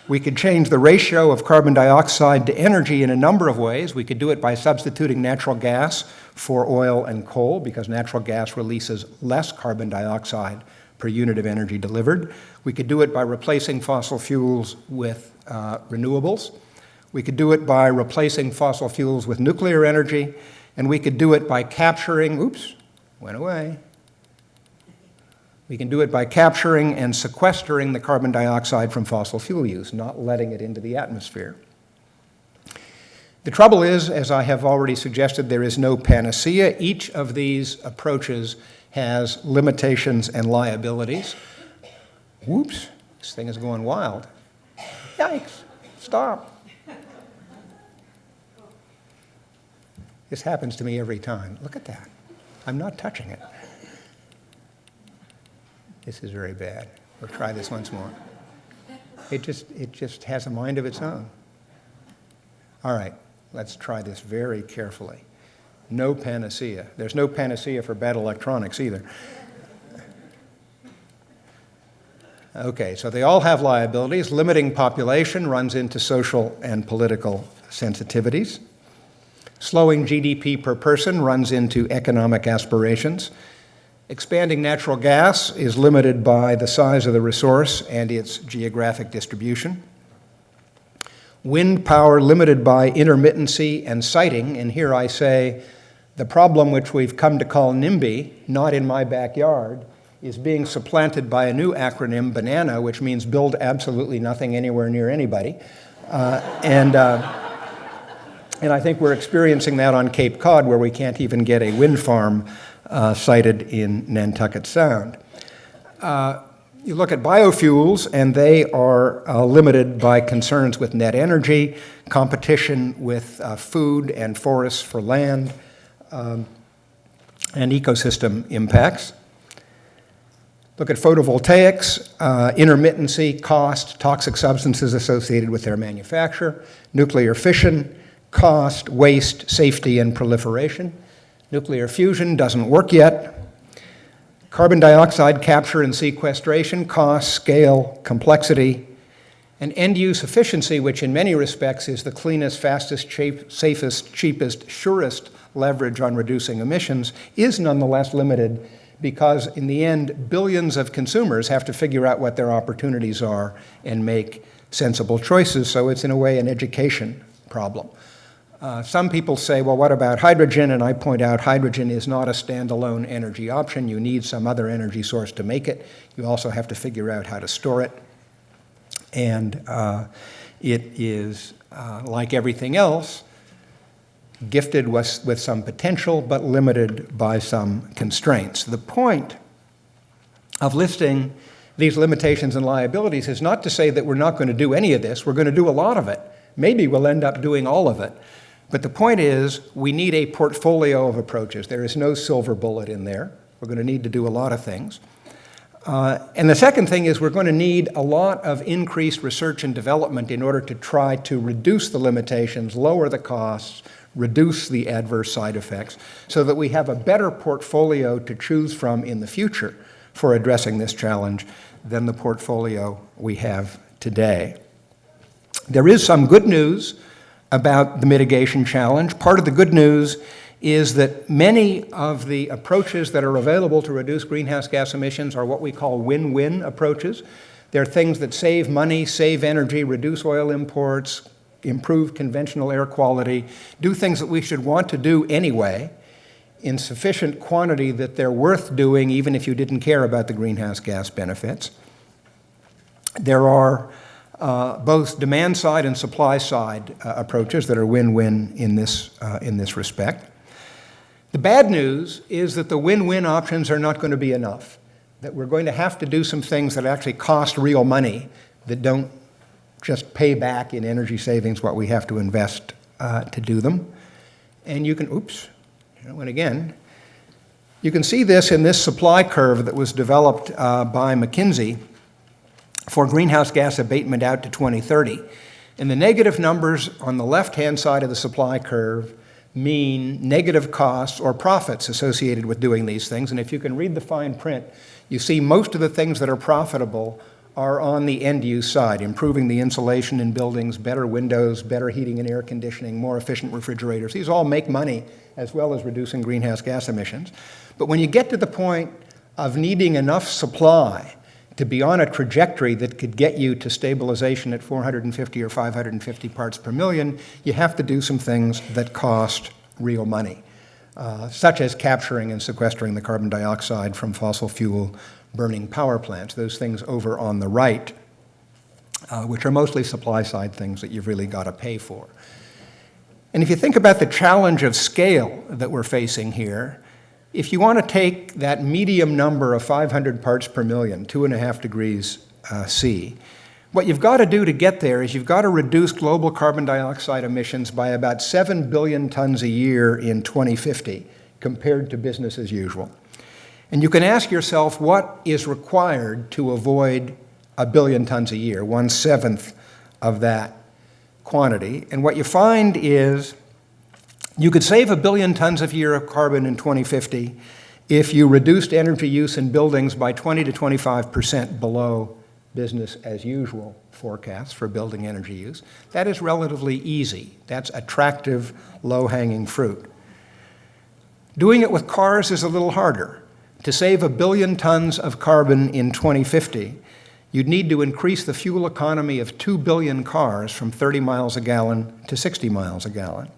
We could change the ratio of carbon dioxide to energy in a number of ways. We could do it by substituting natural gas for oil and coal, because natural gas releases less carbon dioxide per unit of energy delivered. We could do it by replacing fossil fuels with renewables. We could do it by replacing fossil fuels with nuclear energy, and we could do it by capturing, oops, went away. We can do it by capturing and sequestering the carbon dioxide from fossil fuel use, not letting it into the atmosphere. The trouble is, as I have already suggested, there is no panacea. Each of these approaches has limitations and liabilities. Whoops, this thing is going wild. Yikes, stop. This happens to me every time. Look at that. I'm not touching it. This is very bad. We'll try this once more. It just has a mind of its own. All right, let's try this very carefully. No panacea. There's no panacea for bad electronics either. Okay, so they all have liabilities. Limiting population runs into social and political sensitivities. Slowing GDP per person runs into economic aspirations. Expanding natural gas is limited by the size of the resource and its geographic distribution. Wind power limited by intermittency and siting, and here I say the problem which we've come to call NIMBY, not in my backyard, is being supplanted by a new acronym, BANANA, which means build absolutely nothing anywhere near anybody. And I think we're experiencing that on Cape Cod, where we can't even get a wind farm sited in Nantucket Sound. You look at biofuels, and they are limited by concerns with net energy, competition with food and forests for land, and ecosystem impacts. Look at photovoltaics, intermittency, cost, toxic substances associated with their manufacture, nuclear fission, cost, waste, safety, and proliferation. Nuclear fusion doesn't work yet. Carbon dioxide capture and sequestration, cost, scale, complexity, and end-use efficiency, which in many respects is the cleanest, fastest, safest, cheapest, surest leverage on reducing emissions, is nonetheless limited because in the end, billions of consumers have to figure out what their opportunities are and make sensible choices, so it's in a way an education problem. Some people say, well, what about hydrogen? And I point out hydrogen is not a standalone energy option. You need some other energy source to make it. You also have to figure out how to store it. And it is, like everything else, gifted with some potential, but limited by some constraints. The point of listing these limitations and liabilities is not to say that we're not going to do any of this. We're going to do a lot of it. Maybe we'll end up doing all of it. But the point is, we need a portfolio of approaches. There is no silver bullet in there. We're going to need to do a lot of things. And the second thing is we're going to need a lot of increased research and development in order to try to reduce the limitations, lower the costs, reduce the adverse side effects, so that we have a better portfolio to choose from in the future for addressing this challenge than the portfolio we have today. There is some good news about the mitigation challenge. Part of the good news is that many of the approaches that are available to reduce greenhouse gas emissions are what we call win-win approaches. They're things that save money, save energy, reduce oil imports, improve conventional air quality, do things that we should want to do anyway in sufficient quantity that they're worth doing even if you didn't care about the greenhouse gas benefits. There are both demand-side and supply-side approaches that are win-win in this respect. The bad news is that the win-win options are not going to be enough, that we're going to have to do some things that actually cost real money, that don't just pay back in energy savings what we have to invest to do them. And you can, oops, and again, You can see this in this supply curve that was developed by McKinsey for greenhouse gas abatement out to 2030. And the negative numbers on the left-hand side of the supply curve mean negative costs or profits associated with doing these things. And if you can read the fine print, you see most of the things that are profitable are on the end-use side, improving the insulation in buildings, better windows, better heating and air conditioning, more efficient refrigerators. These all make money as well as reducing greenhouse gas emissions. But when you get to the point of needing enough supply to be on a trajectory that could get you to stabilization at 450 or 550 parts per million, you have to do some things that cost real money, such as capturing and sequestering the carbon dioxide from fossil fuel burning power plants, those things over on the right, which are mostly supply-side things that you've really got to pay for. And if you think about the challenge of scale that we're facing here, if you want to take that medium number of 500 parts per million, 2.5 degrees C, what you've got to do to get there is you've got to reduce global carbon dioxide emissions by about 7 billion tons a year in 2050 compared to business as usual. And you can ask yourself what is required to avoid 1 billion tons a year, 1/7 of that quantity. And what you find is you could save 1 billion tons a year of carbon in 2050 if you reduced energy use in buildings by 20 to 25% below business as usual forecasts for building energy use. That is relatively easy. That's attractive, low-hanging fruit. Doing it with cars is a little harder. To save 1 billion tons of carbon in 2050, you'd need to increase the fuel economy of 2 billion cars from 30 miles a gallon to 60 miles a gallon.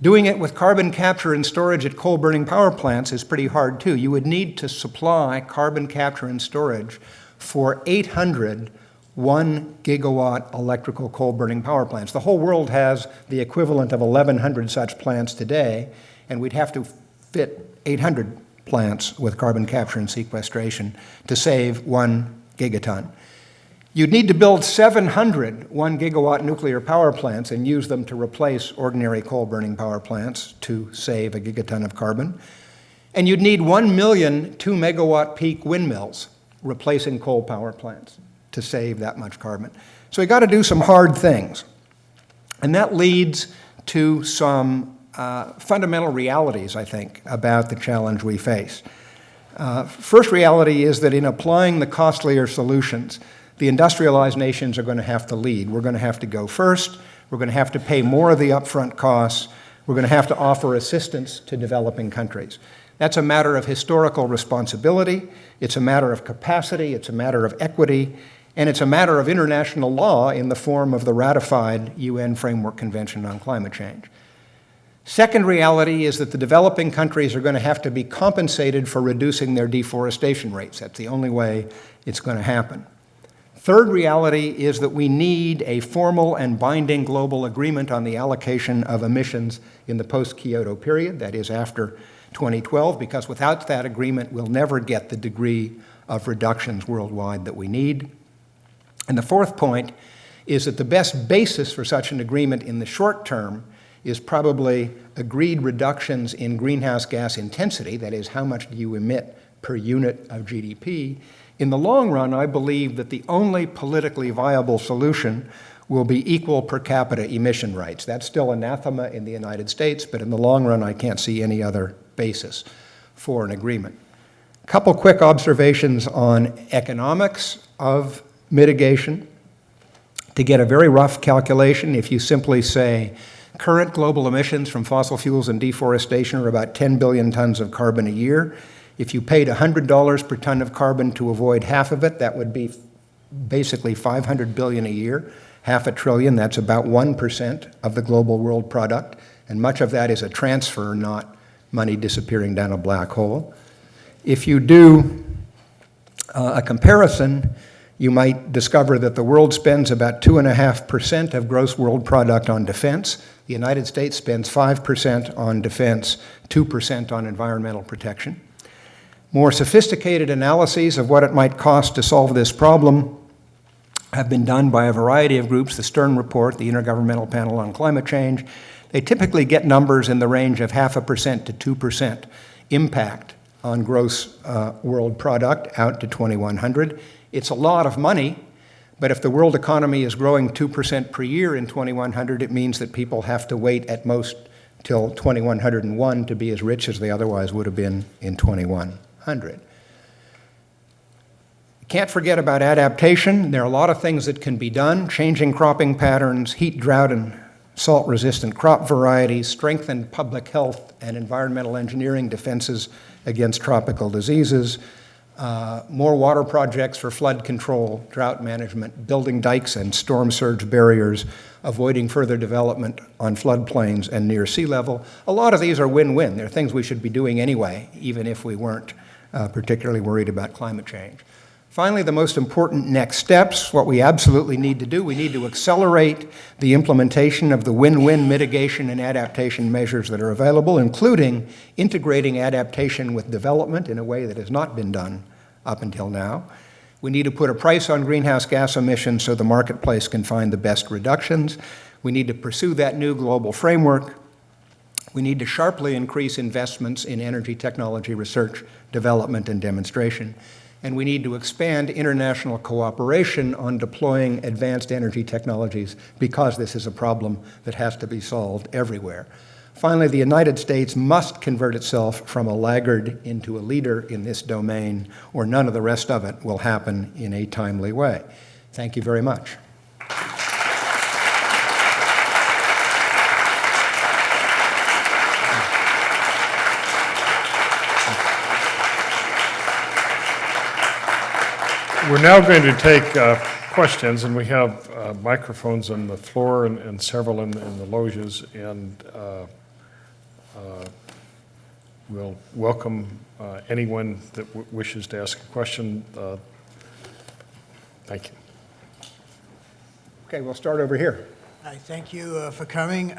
Doing it with carbon capture and storage at coal-burning power plants is pretty hard, too. You would need to supply carbon capture and storage for 800 1-gigawatt electrical coal-burning power plants. The whole world has the equivalent of 1,100 such plants today, and we'd have to fit 800 plants with carbon capture and sequestration to save 1 gigaton. You'd need to build 700 1-gigawatt nuclear power plants and use them to replace ordinary coal-burning power plants to save 1 gigaton of carbon. And you'd need 1 million 2-megawatt peak windmills replacing coal power plants to save that much carbon. So we've got to do some hard things. And that leads to some fundamental realities, I think, about the challenge we face. First reality is that in applying the costlier solutions, the industrialized nations are going to have to lead. We're going to have to go first. We're going to have to pay more of the upfront costs. We're going to have to offer assistance to developing countries. That's a matter of historical responsibility. It's a matter of capacity. It's a matter of equity. And it's a matter of international law in the form of the ratified UN Framework Convention on Climate Change. Second reality is that the developing countries are going to have to be compensated for reducing their deforestation rates. That's the only way it's going to happen. Third reality is that we need a formal and binding global agreement on the allocation of emissions in the post-Kyoto period, that is after 2012, because without that agreement, we'll never get the degree of reductions worldwide that we need. And the fourth point is that the best basis for such an agreement in the short term is probably agreed reductions in greenhouse gas intensity, that is, how much do you emit per unit of GDP. In the long run, I believe that the only politically viable solution will be equal per capita emission rights. That's still anathema in the United States, but in the long run, I can't see any other basis for an agreement. A couple quick observations on economics of mitigation. To get a very rough calculation, if you simply say, current global emissions from fossil fuels and deforestation are about 10 billion tons of carbon a year. If you paid $100 per ton of carbon to avoid half of it, that would be basically 500 billion a year. $500 billion, that's about 1% of the global world product. And much of that is a transfer, not money disappearing down a black hole. If you do a comparison, you might discover that the world spends about 2.5% of gross world product on defense. The United States spends 5% on defense, 2% on environmental protection. More sophisticated analyses of what it might cost to solve this problem have been done by a variety of groups, the Stern Report, the Intergovernmental Panel on Climate Change. They typically get numbers in the range of 0.5% to 2% impact on gross world product out to 2100. It's a lot of money, but if the world economy is growing 2% per year in 2100, it means that people have to wait at most till 2101 to be as rich as they otherwise would have been in 2100. Can't forget about adaptation. There are a lot of things that can be done: changing cropping patterns, heat, drought, and salt-resistant crop varieties, strengthen public health and environmental engineering defenses against tropical diseases, more water projects for flood control, drought management, building dikes and storm surge barriers, avoiding further development on floodplains and near sea level. A lot of these are win-win. They're things we should be doing anyway, even if we weren't particularly worried about climate change. Finally, the most important next steps, what we absolutely need to do, we need to accelerate the implementation of the win-win mitigation and adaptation measures that are available, including integrating adaptation with development in a way that has not been done up until now. We need to put a price on greenhouse gas emissions so the marketplace can find the best reductions. We need to pursue that new global framework. We need to sharply increase investments in energy technology research, development, and demonstration. And we need to expand international cooperation on deploying advanced energy technologies, because this is a problem that has to be solved everywhere. Finally, the United States must convert itself from a laggard into a leader in this domain, or none of the rest of it will happen in a timely way. Thank you very much. We're now going to take questions, and we have microphones on the floor and several in the loges, and we'll welcome anyone that wishes to ask a question. Thank you. Okay, we'll start over here. Hi, thank you for coming.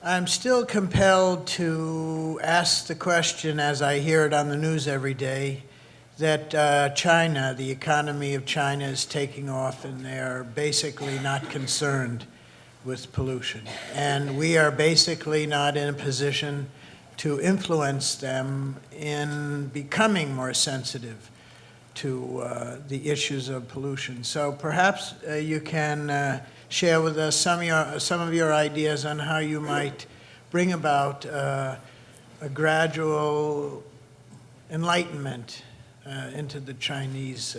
I'm still compelled to ask the question, as I hear it on the news every day, that China, the economy of China, is taking off, and they're basically not concerned with pollution. And we are basically not in a position to influence them in becoming more sensitive to the issues of pollution. So perhaps you can share with us some of your ideas on how you might bring about a gradual enlightenment into the Chinese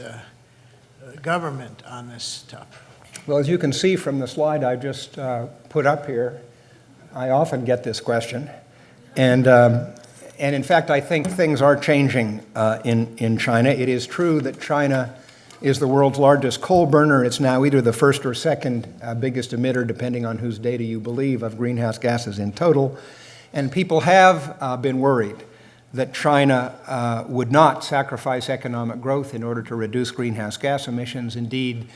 government on this topic. Well, as you can see from the slide I just put up here, I often get this question. And in fact, I think things are changing in China. It is true that China is the world's largest coal burner. It's now either the first or second biggest emitter, depending on whose data you believe, of greenhouse gases in total. And people have been worried that China would not sacrifice economic growth in order to reduce greenhouse gas emissions. Indeed,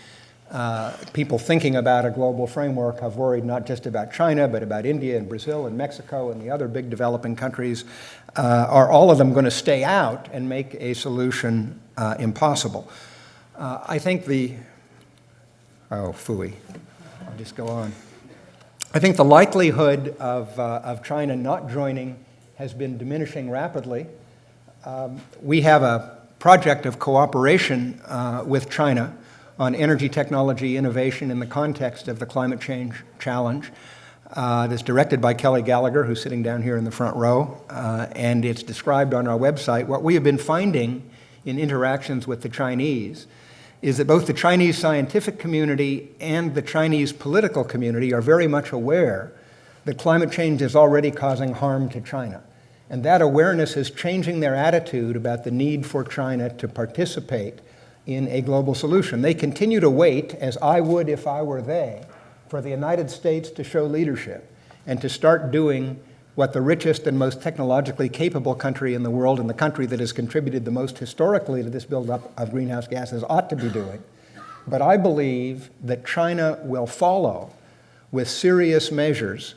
people thinking about a global framework have worried not just about China, but about India and Brazil and Mexico and the other big developing countries. Are all of them going to stay out and make a solution impossible? I think phooey. I'll just go on. I think the likelihood of China not joining has been diminishing rapidly. We have a project of cooperation with China on energy technology innovation in the context of the climate change challenge. That's directed by Kelly Gallagher, who's sitting down here in the front row, and it's described on our website. What we have been finding in interactions with the Chinese is that both the Chinese scientific community and the Chinese political community are very much aware that climate change is already causing harm to China. And that awareness is changing their attitude about the need for China to participate in a global solution. They continue to wait, as I would if I were they, for the United States to show leadership and to start doing what the richest and most technologically capable country in the world, and the country that has contributed the most historically to this buildup of greenhouse gases, ought to be doing. But I believe that China will follow with serious measures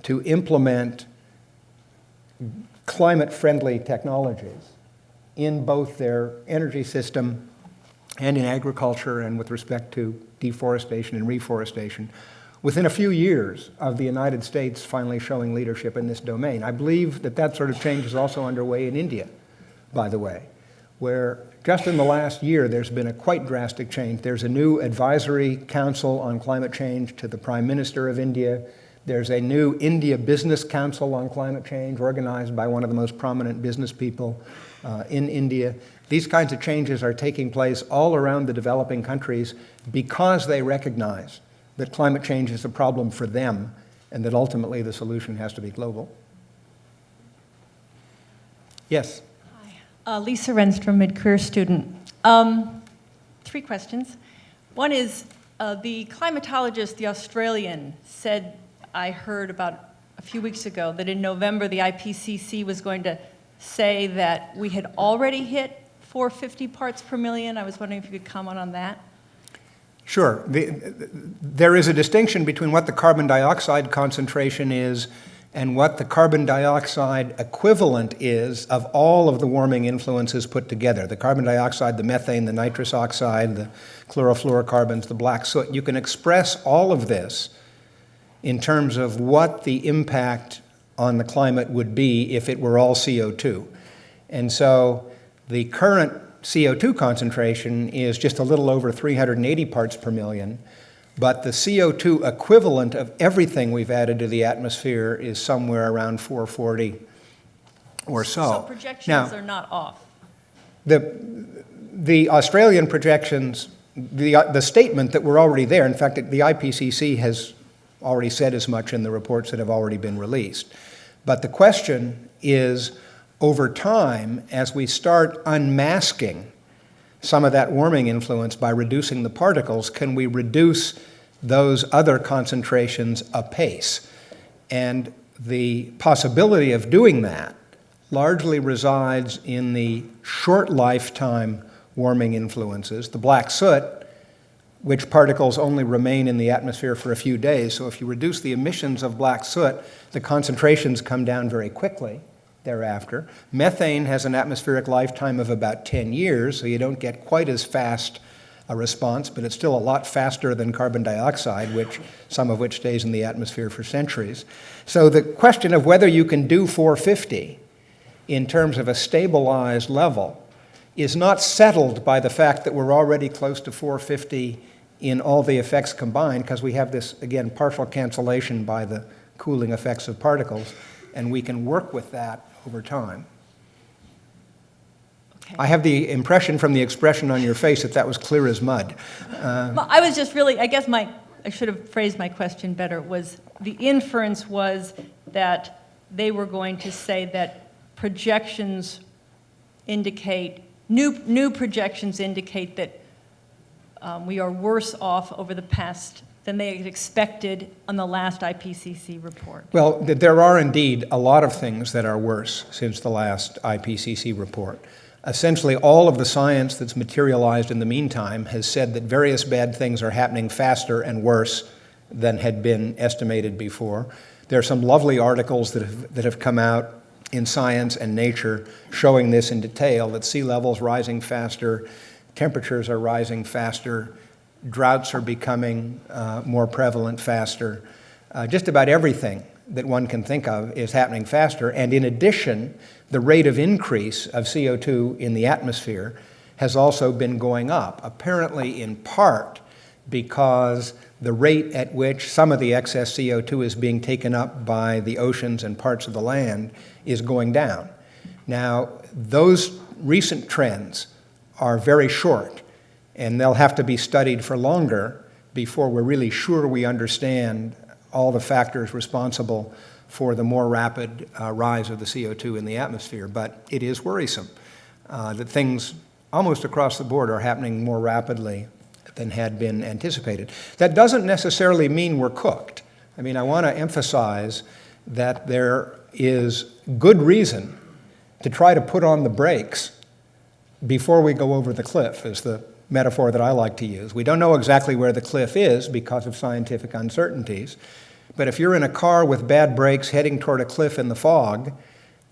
to implement climate-friendly technologies in both their energy system and in agriculture and with respect to deforestation and reforestation, within a few years of the United States finally showing leadership in this domain. I believe that that sort of change is also underway in India, by the way, where just in the last year there's been a quite drastic change. There's a new advisory council on climate change to the Prime Minister of India. There's a new India Business Council on climate change organized by one of the most prominent business people in India. These kinds of changes are taking place all around the developing countries because they recognize that climate change is a problem for them and that ultimately the solution has to be global. Yes? Hi. Lisa Renstrom, mid-career student. 3 questions. One is, the climatologist, the Australian, said, I heard about a few weeks ago, that in November the IPCC was going to say that we had already hit 450 parts per million. I was wondering if you could comment on that. Sure. There is a distinction between what the carbon dioxide concentration is and what the carbon dioxide equivalent is of all of the warming influences put together. The carbon dioxide, the methane, the nitrous oxide, the chlorofluorocarbons, the black soot. You can express all of this in terms of what the impact on the climate would be if it were all CO2. And so the current CO2 concentration is just a little over 380 parts per million, but the CO2 equivalent of everything we've added to the atmosphere is somewhere around 440 or so. So projections are not off. The Australian projections, the statement that we're already there, in fact, the IPCC has already said as much in the reports that have already been released. But the question is, over time, as we start unmasking some of that warming influence by reducing the particles, can we reduce those other concentrations apace? And the possibility of doing that largely resides in the short lifetime warming influences, the black soot, which particles only remain in the atmosphere for a few days. So if you reduce the emissions of black soot, the concentrations come down very quickly thereafter. Methane has an atmospheric lifetime of about 10 years, so you don't get quite as fast a response, but it's still a lot faster than carbon dioxide, some of which stays in the atmosphere for centuries. So the question of whether you can do 450 in terms of a stabilized level is not settled by the fact that we're already close to 450 in all the effects combined, because we have this, again, partial cancellation by the cooling effects of particles, and we can work with that over time. Okay. I have the impression from the expression on your face that that was clear as mud. Well, I was just really, I guess I should have phrased my question better, was the inference was that they were going to say that projections indicate, new projections indicate that we are worse off over the past than they had expected on the last IPCC report. Well, there are indeed a lot of things that are worse since the last IPCC report. Essentially, all of the science that's materialized in the meantime has said that various bad things are happening faster and worse than had been estimated before. There are some lovely articles that have come out in Science and Nature showing this in detail, that sea levels rising faster, temperatures are rising faster, droughts are becoming more prevalent faster. Just about everything that one can think of is happening faster. And in addition, the rate of increase of CO2 in the atmosphere has also been going up, apparently in part because the rate at which some of the excess CO2 is being taken up by the oceans and parts of the land is going down. Now, those recent trends are very short, and they'll have to be studied for longer before we're really sure we understand all the factors responsible for the more rapid rise of the CO2 in the atmosphere. But it is worrisome that things almost across the board are happening more rapidly than had been anticipated. That doesn't necessarily mean we're cooked. I mean, I want to emphasize that there is good reason to try to put on the brakes before we go over the cliff, is the metaphor that I like to use. We don't know exactly where the cliff is because of scientific uncertainties, but if you're in a car with bad brakes heading toward a cliff in the fog,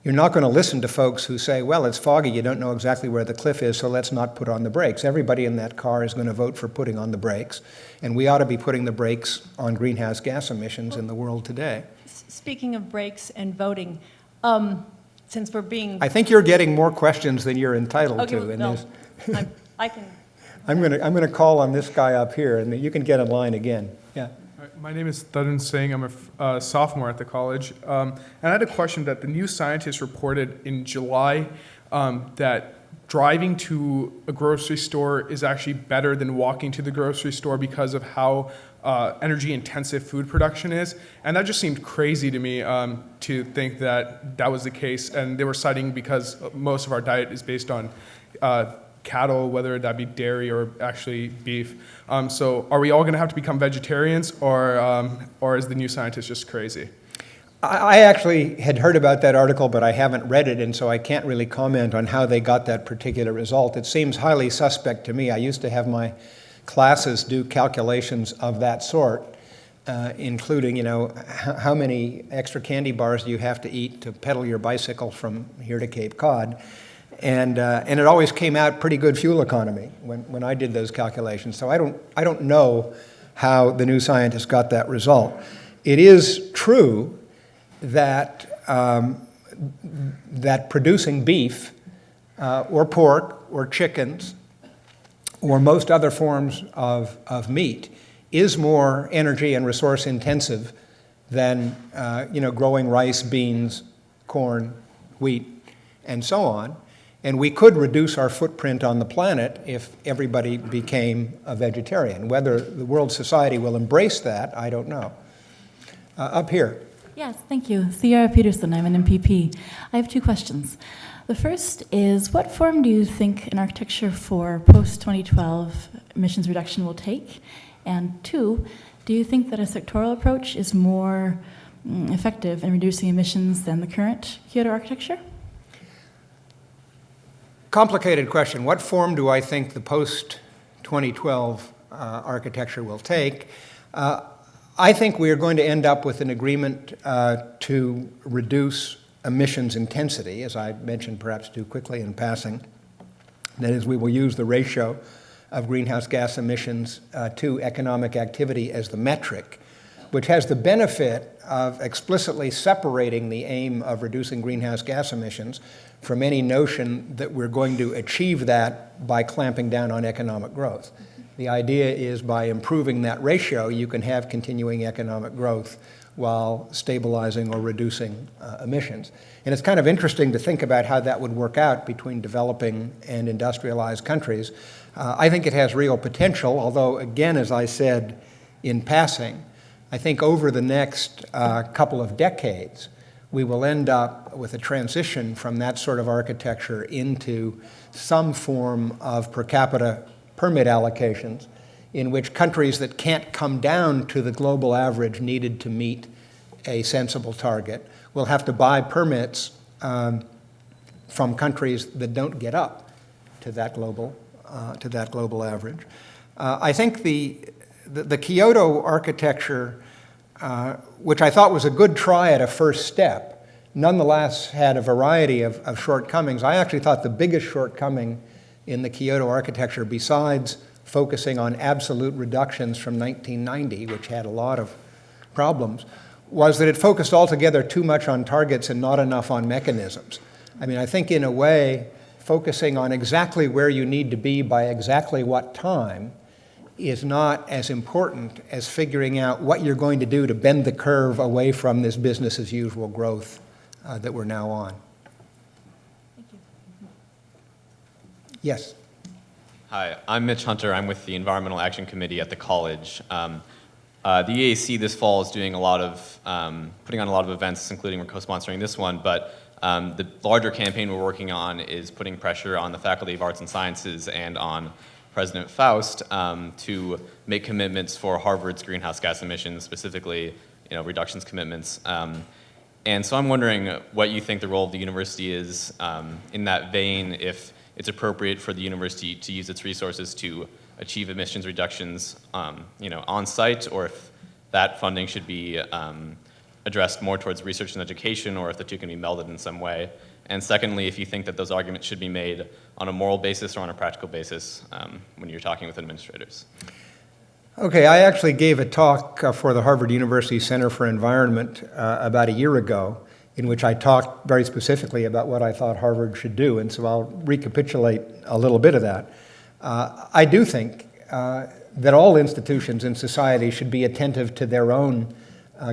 You're not going to listen to folks who say, well, it's foggy, you don't know exactly where the cliff is, so let's not put on the brakes. Everybody in that car is going to vote for putting on the brakes, and we ought to be putting the brakes on greenhouse gas emissions in the world today. Speaking of brakes and voting, since we're being... I think you're getting more questions than you're entitled Okay, to in no, this. I can... I'm going to call on this guy up here, and you can get in line again. Yeah. My name is Thadun Singh. I'm a sophomore at the college. And I had a question that the New Scientist reported in July that driving to a grocery store is actually better than walking to the grocery store because of how energy-intensive food production is. And that just seemed crazy to me to think that that was the case. And they were citing because most of our diet is based on cattle, whether that be dairy or actually beef. So are we all going to have to become vegetarians, or is the New Scientist just crazy? I actually had heard about that article, but I haven't read it, and so I can't really comment on how they got that particular result. It seems highly suspect to me. I used to have my classes do calculations of that sort, including, how many extra candy bars do you have to eat to pedal your bicycle from here to Cape Cod? And it always came out pretty good fuel economy when I did those calculations. So I don't know how the New Scientist got that result. It is true that that producing beef or pork or chickens or most other forms of meat is more energy and resource intensive than growing rice, beans, corn, wheat, and so on. And we could reduce our footprint on the planet if everybody became a vegetarian. Whether the world society will embrace that, I don't know. Up here. Yes, thank you. Sierra Peterson, I'm an MPP. I have two questions. The first is, what form do you think an architecture for post-2012 emissions reduction will take? And two, do you think that a sectoral approach is more effective in reducing emissions than the current Kyoto architecture? Complicated question. What form do I think the post-2012 architecture will take? I think we are going to end up with an agreement to reduce emissions intensity, as I mentioned perhaps too quickly in passing. That is, we will use the ratio of greenhouse gas emissions to economic activity as the metric, which has the benefit of explicitly separating the aim of reducing greenhouse gas emissions from any notion that we're going to achieve that by clamping down on economic growth. The idea is by improving that ratio, you can have continuing economic growth while stabilizing or reducing emissions. And it's kind of interesting to think about how that would work out between developing and industrialized countries. I think it has real potential, although, again, as I said in passing, I think over the next couple of decades, we will end up with a transition from that sort of architecture into some form of per capita permit allocations in which countries that can't come down to the global average needed to meet a sensible target will have to buy permits from countries that don't get up to that global average. I think the Kyoto architecture, which I thought was a good try at a first step, nonetheless had a variety of shortcomings. I actually thought the biggest shortcoming in the Kyoto architecture, besides focusing on absolute reductions from 1990, which had a lot of problems, was that it focused altogether too much on targets and not enough on mechanisms. I mean, I think in a way, focusing on exactly where you need to be by exactly what time is not as important as figuring out what you're going to do to bend the curve away from this business as usual growth that we're now on. Thank you. Yes. Hi, I'm Mitch Hunter. I'm with the Environmental Action Committee at the college. The EAC this fall is doing putting on a lot of events, including we're co-sponsoring this one, but the larger campaign we're working on is putting pressure on the Faculty of Arts and Sciences and on President Faust to make commitments for Harvard's greenhouse gas emissions, specifically, reductions commitments. And so I'm wondering what you think the role of the university is in that vein, if it's appropriate for the university to use its resources to achieve emissions reductions, on site, or if that funding should be addressed more towards research and education, or if the two can be melded in some way. And secondly, if you think that those arguments should be made on a moral basis or on a practical basis when you're talking with administrators. Okay, I actually gave a talk for the Harvard University Center for Environment about a year ago, in which I talked very specifically about what I thought Harvard should do, and so I'll recapitulate a little bit of that. I do think that all institutions in society should be attentive to their own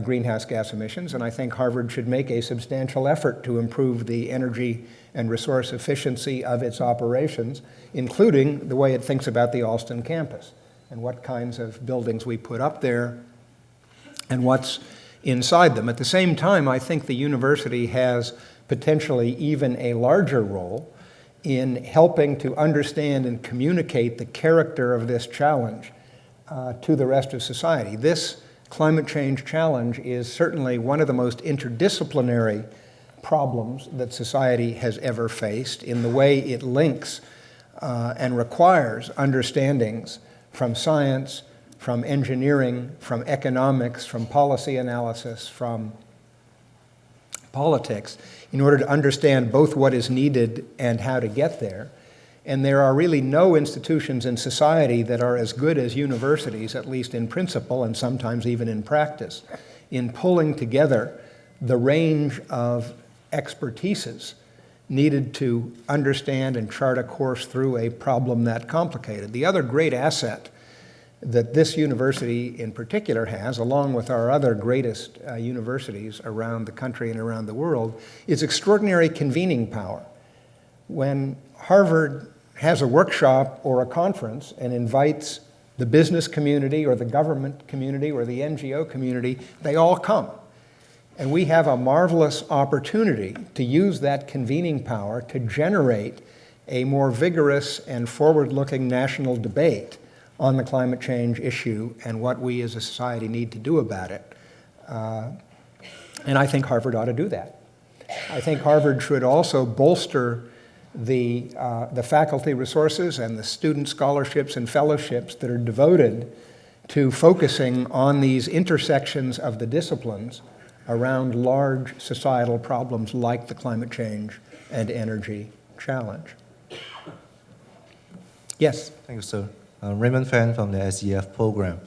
greenhouse gas emissions, and I think Harvard should make a substantial effort to improve the energy and resource efficiency of its operations, including the way it thinks about the Alston campus and what kinds of buildings we put up there and what's inside them. At the same time, I think the university has potentially even a larger role in helping to understand and communicate the character of this challenge to the rest of society. This climate change challenge is certainly one of the most interdisciplinary problems that society has ever faced in the way it links and requires understandings from science, from engineering, from economics, from policy analysis, from politics, in order to understand both what is needed and how to get there. And there are really no institutions in society that are as good as universities, at least in principle and sometimes even in practice, in pulling together the range of expertises needed to understand and chart a course through a problem that complicated. The other great asset that this university in particular has, along with our other greatest universities around the country and around the world, is extraordinary convening power. When Harvard has a workshop or a conference and invites the business community or the government community or the NGO community, they all come. And we have a marvelous opportunity to use that convening power to generate a more vigorous and forward-looking national debate on the climate change issue and what we as a society need to do about it. And I think Harvard ought to do that. I think Harvard should also bolster the faculty resources and the student scholarships and fellowships that are devoted to focusing on these intersections of the disciplines around large societal problems like the climate change and energy challenge. Yes? Thank you, sir. Raymond Fan from the SEF program.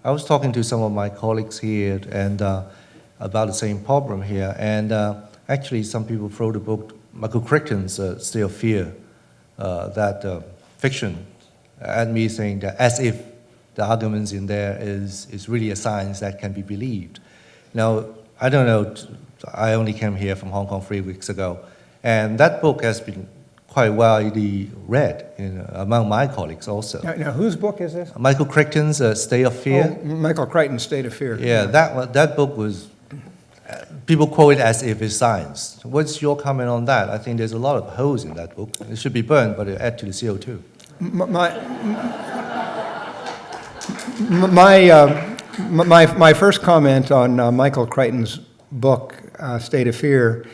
I was talking to some of my colleagues here and about the same problem here, and actually some people throw the book Michael Crichton's State of Fear, that fiction, at me saying that as if the arguments in there is really a science that can be believed. Now, I don't know, I only came here from Hong Kong 3 weeks ago, and that book has been quite widely read among my colleagues also. Now, whose book is this? Michael Crichton's State of Fear. Oh, Michael Crichton's State of Fear. Yeah, that book was, people quote it as if it's science. What's your comment on that? I think there's a lot of holes in that book. It should be burned, but it adds to the CO2. My first comment on Michael Crichton's book, State of Fear,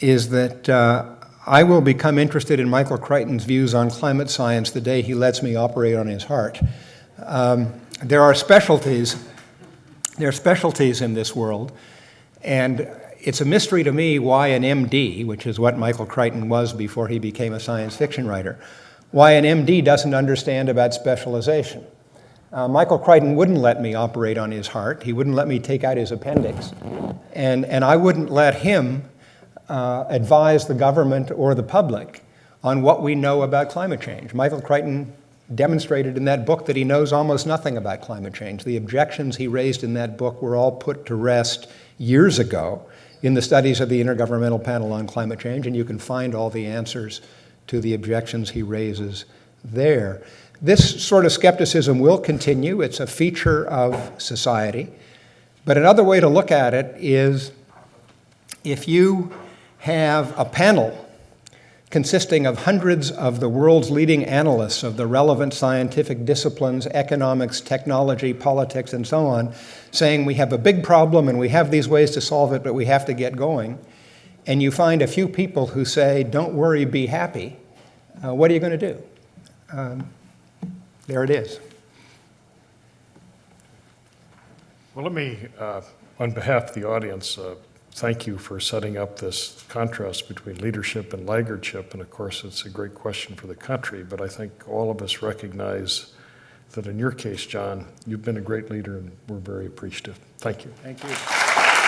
is that I will become interested in Michael Crichton's views on climate science the day he lets me operate on his heart. There are specialties in this world, and it's a mystery to me why an MD, which is what Michael Crichton was before he became a science fiction writer, why an MD doesn't understand about specialization. Michael Crichton wouldn't let me operate on his heart. He wouldn't let me take out his appendix. And I wouldn't let him advise the government or the public on what we know about climate change. Michael Crichton demonstrated in that book that he knows almost nothing about climate change. The objections he raised in that book were all put to rest years ago in the studies of the Intergovernmental Panel on Climate Change, and you can find all the answers to the objections he raises there. This sort of skepticism will continue. It's a feature of society. But another way to look at it is if you have a panel consisting of hundreds of the world's leading analysts of the relevant scientific disciplines, economics, technology, politics, and so on, saying we have a big problem and we have these ways to solve it, but we have to get going, and you find a few people who say, don't worry, be happy, what are you going to do? There it is. Well, let me, on behalf of the audience, thank you for setting up this contrast between leadership and laggardship. And of course, it's a great question for the country, but I think all of us recognize that in your case, John, you've been a great leader and we're very appreciative. Thank you. Thank you.